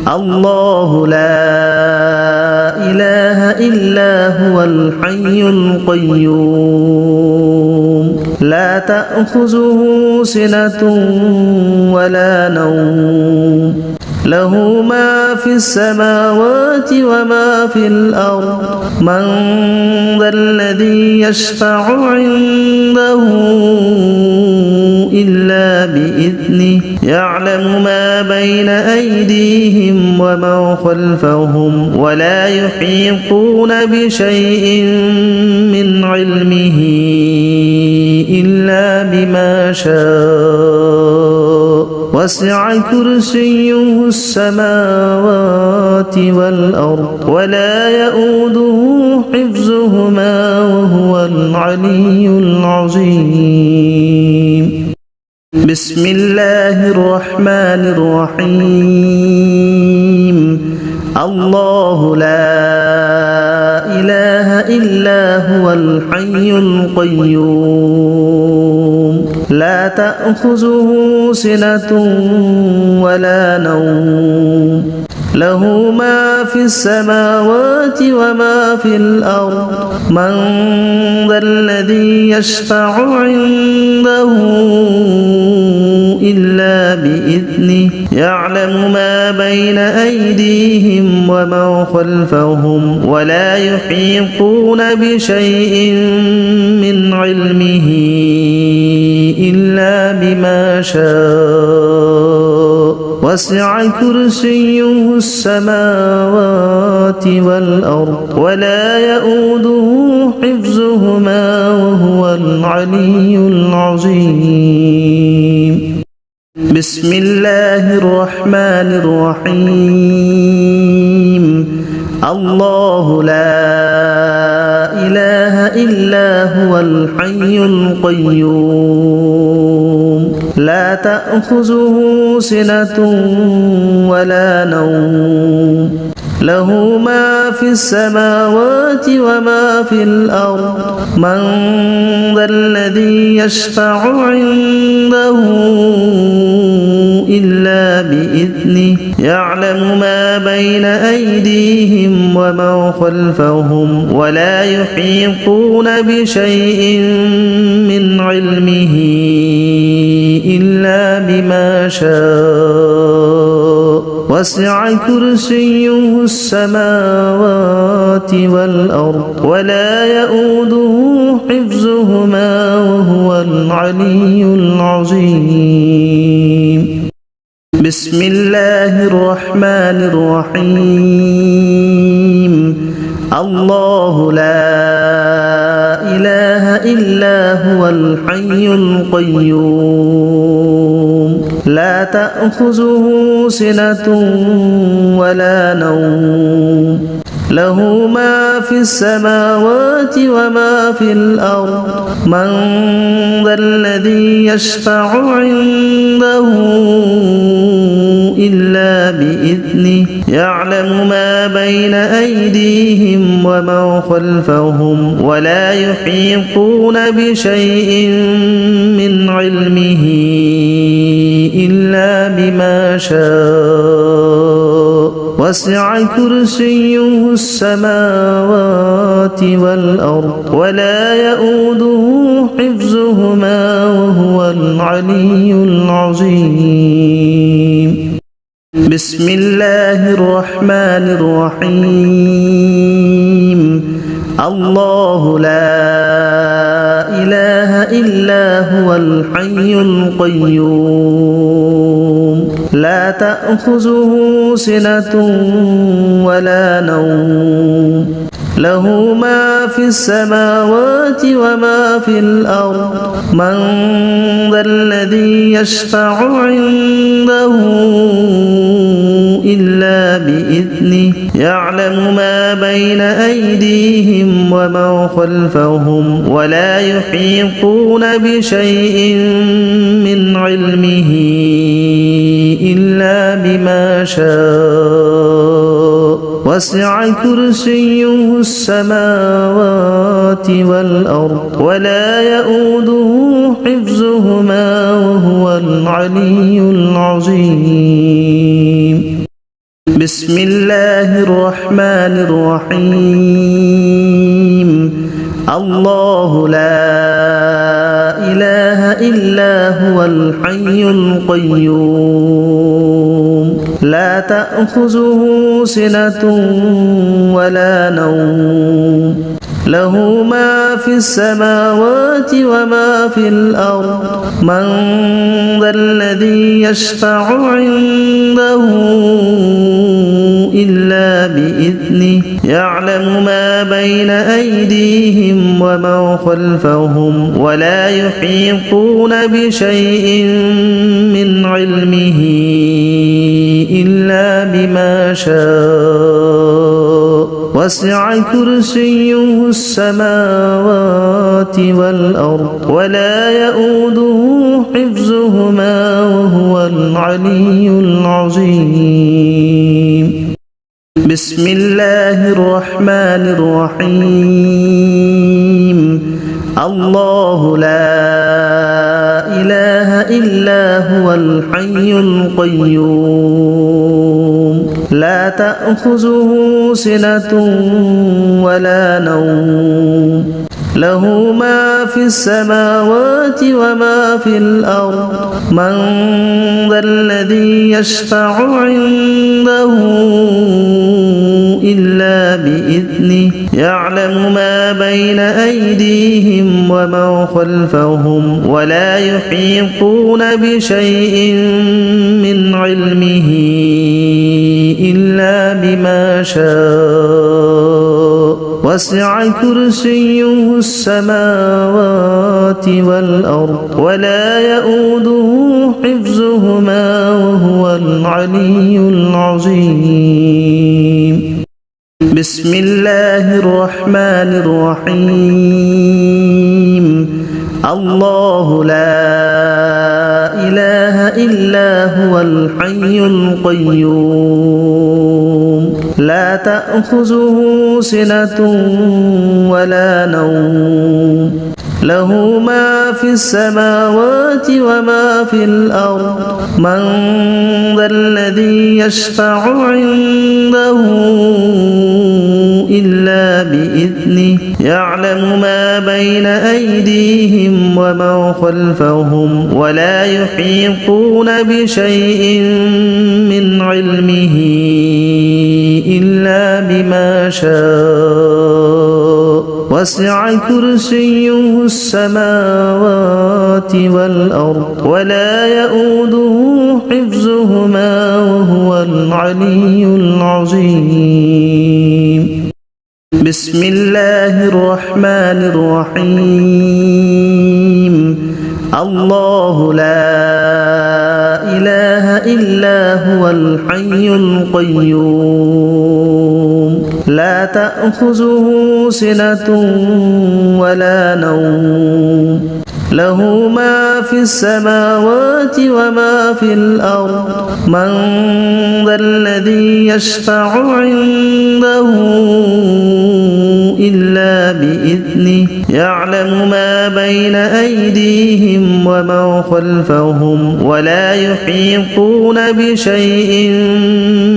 الله لا إله إلا هو الحي القيوم لا تأخذه سنة ولا نوم له ما في السماوات وما في الأرض من ذا الذي يشفع عنده إلا بإذنه يعلم ما بين أيديهم وما خلفهم ولا يحيطون بشيء من علمه إلا بما شاء وسع كرسيه السماوات والأرض ولا يؤوده حفظهما وهو العلي العظيم بسم الله الرحمن الرحيم الله لا إله إلا هو الحي القيوم لا تأخذه سنة ولا نوم له ما في السماوات وما في الأرض من ذا الذي يشفع عنده إلا بإذنه يعلم ما بين أيديهم وما خلفهم ولا يحيطون بشيء من علمه إلا بما شاء وسع كرسيه السماوات والأرض ولا يؤوده حفظهما وهو العلي العظيم بسم الله الرحمن الرحيم الله لا إله إلا هو الحي القيوم لا تأخذه سنة ولا نوم له ما في السماوات وما في الأرض من ذا الذي يشفع عنده إلا بإذنه يعلم ما بين أيديهم وما خلفهم ولا يحيطون بشيء من علمه إلا بما شاء وسع كرسيه السماوات والأرض ولا يؤوده حفظهما وهو العلي العظيم بسم الله الرحمن الرحيم الله لا إله إلا هو الحي القيوم لا تأخذه سنة ولا نوم له ما في السماوات وما في الأرض من ذا الذي يشفع عنده إلا بإذنه يعلم ما بين أيديهم وما خلفهم ولا يحيطون بشيء من علمه إلا بما شاء وسع كرسيه السماوات والأرض ولا يؤوده حفظهما وهو العلي العظيم بسم الله الرحمن الرحيم الله لا إلا هو الحي القيوم لا تأخذه سنة ولا نوم له ما في السماوات وما في الأرض من ذا الذي يشفع عنده إلا بإذنه يعلم ما بين أيديهم وما خلفهم ولا يحيطون بشيء من علمه إلا بما شاء وسع كرسيه السماوات والأرض ولا يؤوده حفظهما وهو العلي العظيم بسم الله الرحمن الرحيم الله لا إله إلا هو الحي القيوم لا تأخذه سنة ولا نوم له ما في السماوات وما في الأرض من ذا الذي يشفع عنده إلا بإذنه يعلم ما بين أيديهم وما خلفهم ولا يحيطون بشيء من علمه إلا بما شاء وسع كرسيه السماوات والأرض ولا يؤوده حفظهما وهو العلي العظيم بسم الله الرحمن الرحيم الله لا إله إلا هو الحي القيوم لا تأخذه سنة ولا نوم له ما في السماوات وما في الأرض من ذا الذي يشفع عنده إلا بإذنه يعلم ما بين أيديهم وما خلفهم ولا يحيطون بشيء من علمه إلا بما شاء وسع كرسيه السماوات والأرض ولا يؤوده حفظهما وهو العلي العظيم بسم الله الرحمن الرحيم الله لا إله إلا هو الحي القيوم لا تأخذه سنة ولا نوم له ما في السماوات وما في الأرض من ذا الذي يشفع عنده إلا بإذنه يعلم ما بين أيديهم وما خلفهم ولا يحيطون بشيء من علمه إلا بما شاء وسع كرسيه السماوات والأرض ولا يؤوده حفظهما وهو العلي العظيم بسم الله الرحمن الرحيم الله لا إله إلا هو الحي القيوم لا تأخذه سنة ولا نوم له ما في السماوات وما في الأرض من ذا الذي يشفع عنده إلا بإذنه يعلم ما بين أيديهم وما خلفهم ولا يحيطون بشيء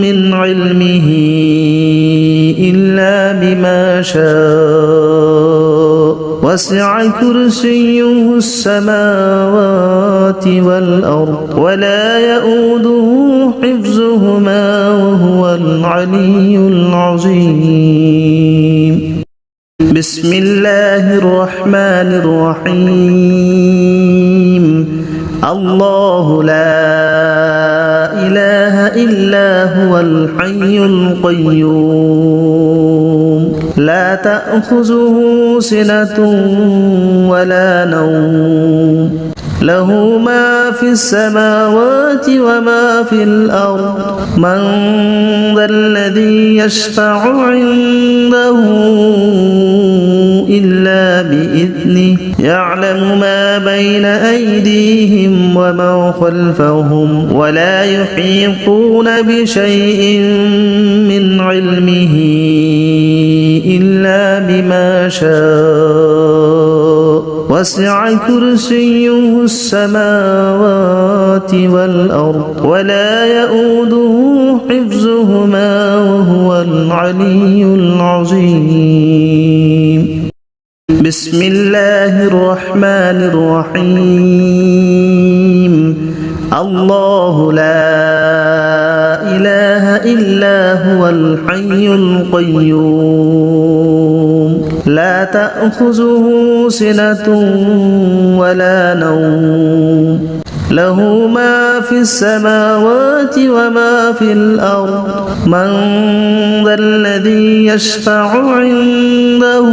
من علمه إلا بما شاء وسع كرسيه السماوات والأرض ولا يؤوده حفظهما وهو العلي العظيم بسم الله الرحمن الرحيم الله لا إله إلا هو الحي القيوم لا تأخذه سنة ولا نوم له ما في السماوات وما في الأرض من ذا الذي يشفع عنده إلا بإذنه يعلم ما بين أيديهم وما خلفهم ولا يحيطون بشيء من علمه إلا بما شاء وسع كرسيه السماوات والأرض ولا يؤوده حفظهما وهو العلي العظيم بسم الله الرحمن الرحيم الله لا إله إلا هو الحي القيوم لا تأخذه سنة ولا نوم له ما في السماوات وما في الأرض من ذا الذي يشفع عنده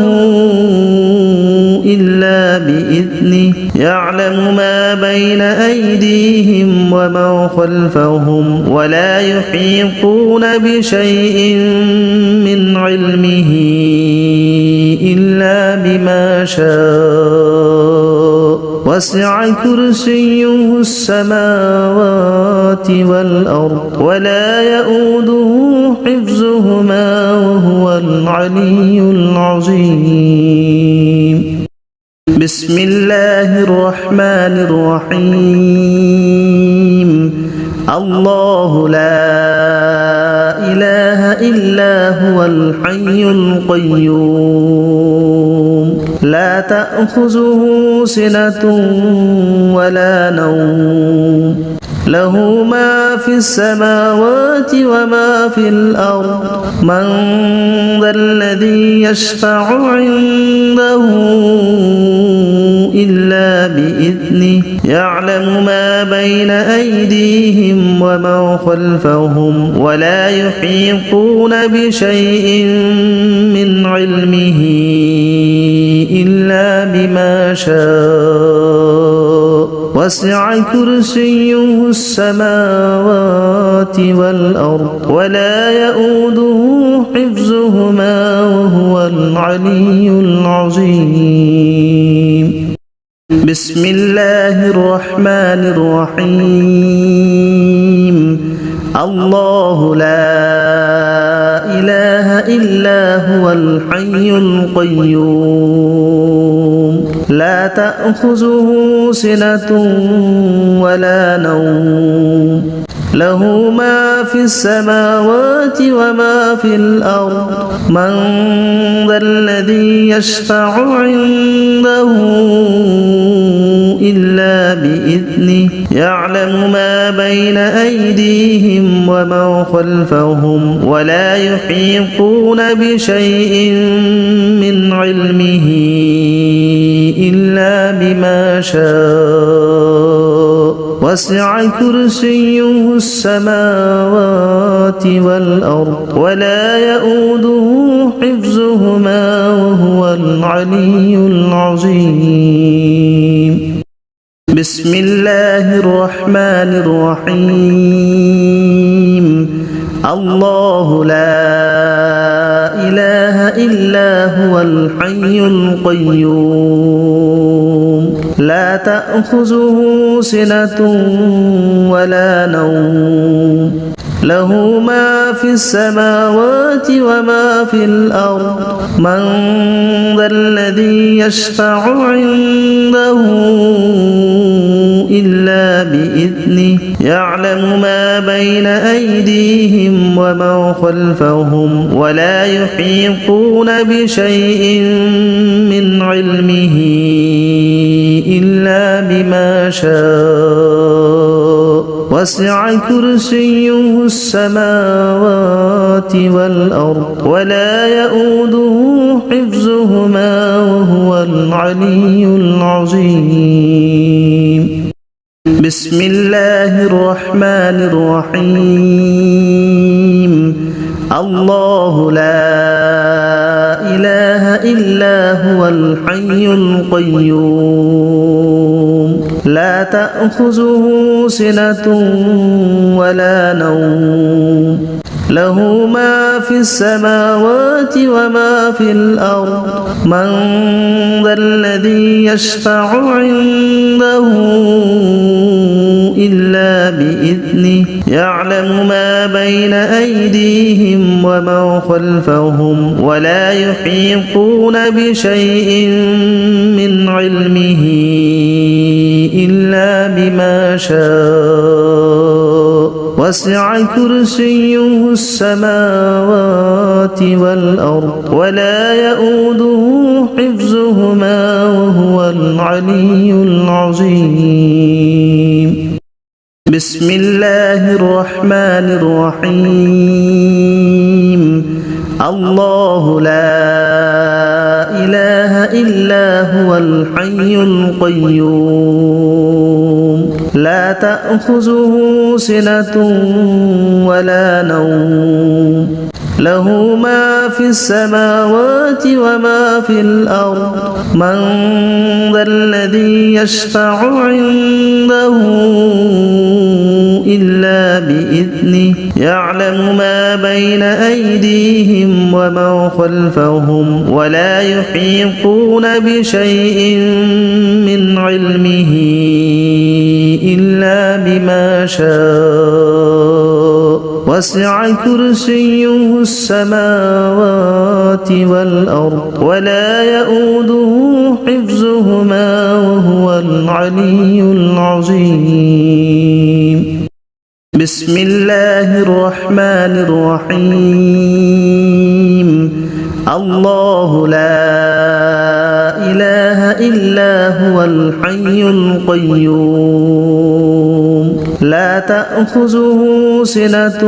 إلا بإذنه يعلم ما بين أيديهم وما خلفهم ولا يحيطون بشيء من علمه إلا بما شاء وسع كرسيه السماوات والأرض ولا يؤوده حفظهما وهو العلي العظيم بسم الله الرحمن الرحيم الله لا إله إلا هو الحي القيوم لا تأخذه سنة ولا نوم له ما في السماوات وما في الأرض من ذا الذي يشفع عنده إلا بإذنه يعلم ما بين أيديهم وما خلفهم ولا يحيطون بشيء من علمه إلا بما شاء وسع كرسيه السماوات والأرض ولا يؤوده حفظهما وهو العلي العظيم بسم الله الرحمن الرحيم الله لا إله إلا هو الحي القيوم لا تأخذه سنة ولا نوم له ما في السماوات وما في الأرض من ذا الذي يشفع عنده إلا بإذنه يعلم ما بين أيديهم وما خلفهم ولا يحيطون بشيء من علمه إلا بما شاء وسع كرسيه السماوات والأرض ولا يؤوده حفظهما وهو العلي العظيم بسم الله الرحمن الرحيم الله لا إله إلا هو الحي القيوم لا تأخذه سنة ولا نوم له ما في السماوات وما في الأرض من ذا الذي يشفع عنده إلا بإذنه يعلم ما بين أيديهم وما خلفهم ولا يحيطون بشيء من علمه إلا بما شاء وسع كرسيه السماوات والأرض ولا يؤوده حفظهما وهو العلي العظيم بسم الله الرحمن الرحيم الله لا إله إلا هو الحي القيوم لا تأخذه سنة ولا نوم له ما في السماوات وما في الأرض من ذا الذي يشفع عنده إلا بإذنه يعلم ما بين أيديهم وما خلفهم ولا يحيطون بشيء من علمه إلا بما شاء وسع كرسيه السماوات والأرض ولا يؤوده حفظهما وهو العلي العظيم بسم الله الرحمن الرحيم الله لا إله إلا هو الحي القيوم لا تأخذه سنة ولا نوم له ما في السماوات وما في الأرض من ذا الذي يشفع عنده إلا بإذنه يعلم ما بين أيديهم وما خلفهم ولا يحيطون بشيء من علمه إلا بما شاء وسع كرسيه السماوات والأرض ولا يؤوده حفظهما وهو العلي العظيم بسم الله الرحمن الرحيم الله لا إله إلا هو الحي القيوم لا تأخذه سنة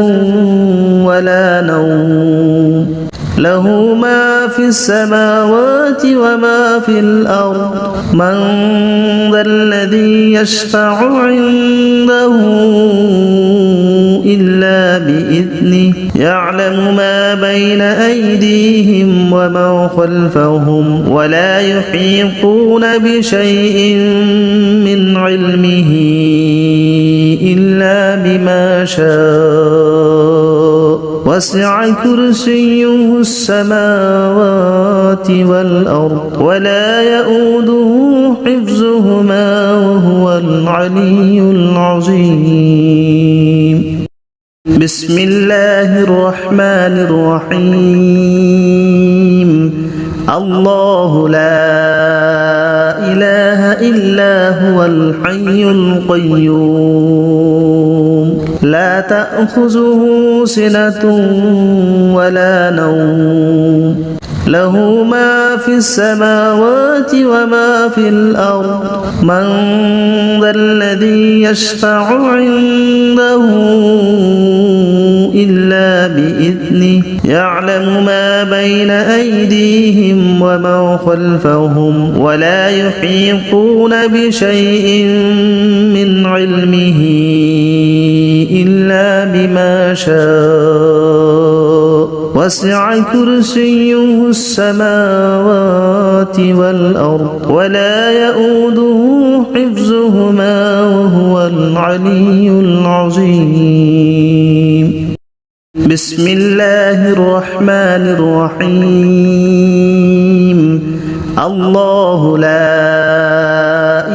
ولا نوم له ما في السماوات وما في الأرض من ذا الذي يشفع عنده إلا بإذنه يعلم ما بين أيديهم وما خلفهم ولا يحيطون بشيء من علمه إلا بما شاء وسع كرسيه السماوات والأرض ولا يؤوده حفظهما وهو العلي العظيم بسم الله الرحمن الرحيم الله لا إله إلا هو الحي القيوم لا تأخذه سنة ولا نوم له ما في السماوات وما في الأرض من ذا الذي يشفع عنده إلا بإذنه يعلم ما بين أيديهم وما خلفهم ولا يحيطون بشيء من علمه إلا بما شاء وسع كرسيه السماوات والأرض ولا يؤوده حفظهما وهو العلي العظيم بسم الله الرحمن الرحيم الله لا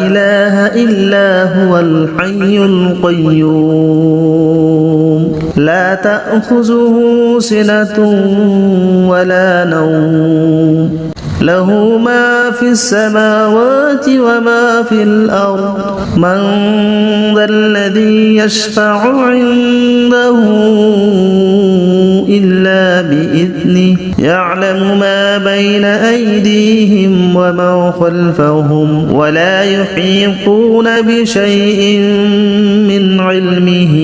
إله إلا هو الحي القيوم لا تأخذه سنة ولا نوم له ما في السماوات وما في الأرض من ذا الذي يشفع عنده إلا بإذنه يعلم ما بين أيديهم وما خلفهم ولا يحيطون بشيء من علمه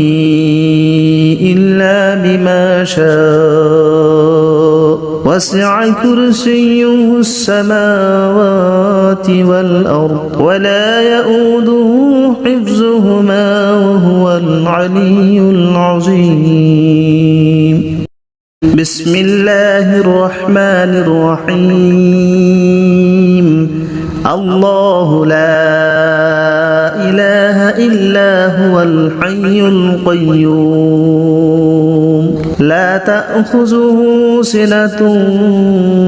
إلا بما شاء وسع كرسيه السماوات والأرض ولا يؤوده حفظهما وهو العلي العظيم. بسم الله الرحمن الرحيم. الله لا إله إلا هو الحي القيوم لا تأخذه سنة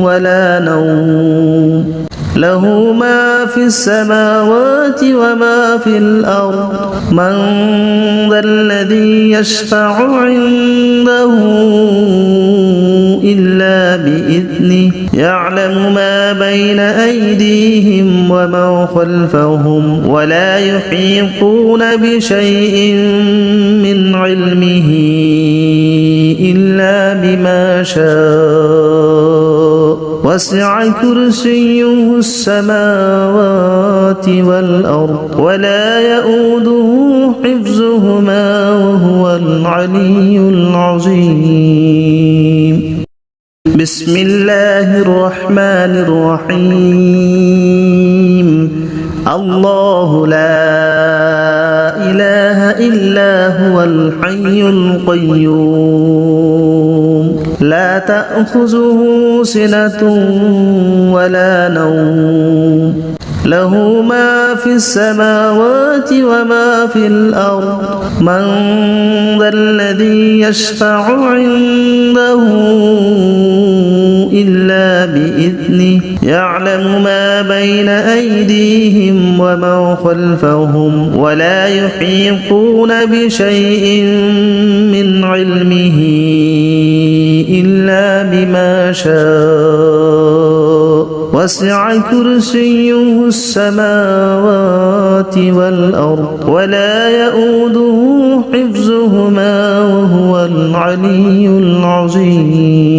ولا نوم له ما في السماوات وما في الأرض من ذا الذي يشفع عنده إلا بإذنه يعلم ما بين أيديهم وما خلفهم ولا يحيطون بشيء من علمه إلا بما شاء وسع كرسيه السماوات والأرض ولا يؤوده حفظهما وهو العلي العظيم. بسم الله الرحمن الرحيم. الله لا إله إلا هو الحي القيوم لا تأخذه سنة ولا نوم له ما في السماوات وما في الأرض من ذا الذي يشفع عنده إلا بإذنه يعلم ما بين أيديهم وما خلفهم ولا يحيطون بشيء من علمه إلا بما شاء وسع كرسيه السماوات والأرض ولا يؤوده حفظهما وهو العلي العظيم.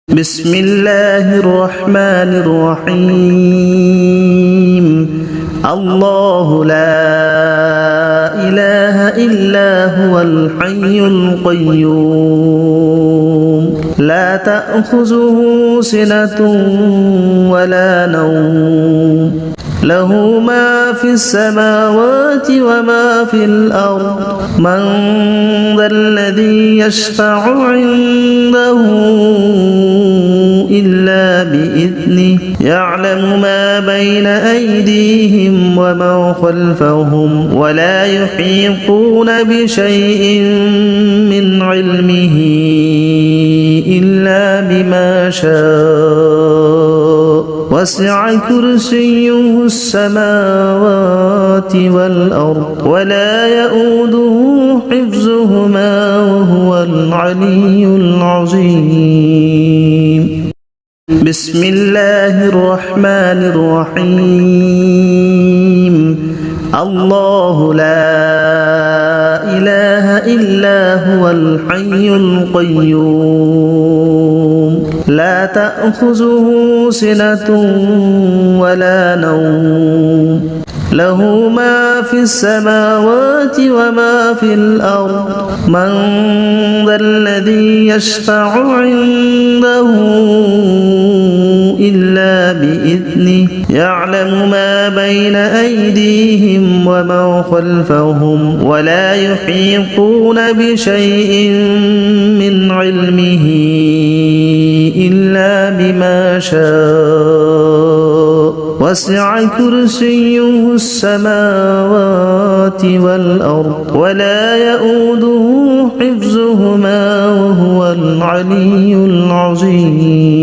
بسم الله الرحمن الرحيم. الله لا إله إلا هو الحي القيوم لا تأخذه سنة ولا نوم له ما في السماوات وما في الأرض من ذا الذي يشفع عنده إلا بإذنه يعلم ما بين أيديهم وما خلفهم ولا يحيطون بشيء من علمه إلا بما شاء وسع كرسيه السماوات والأرض ولا يؤوده حفظهما وهو العلي العظيم. بسم الله الرحمن الرحيم. الله لا إله إلا هو الحي القيوم لا تأخذه سنة ولا نوم له ما في السماوات وما في الأرض من ذا الذي يشفع عنده إلا بإذنه يعلم ما بين أيديهم وما خلفهم ولا يحيطون بشيء من علمه إلا بما شاء وسع كرسيه السماوات والأرض ولا يؤوده حفظهما وهو العلي العظيم.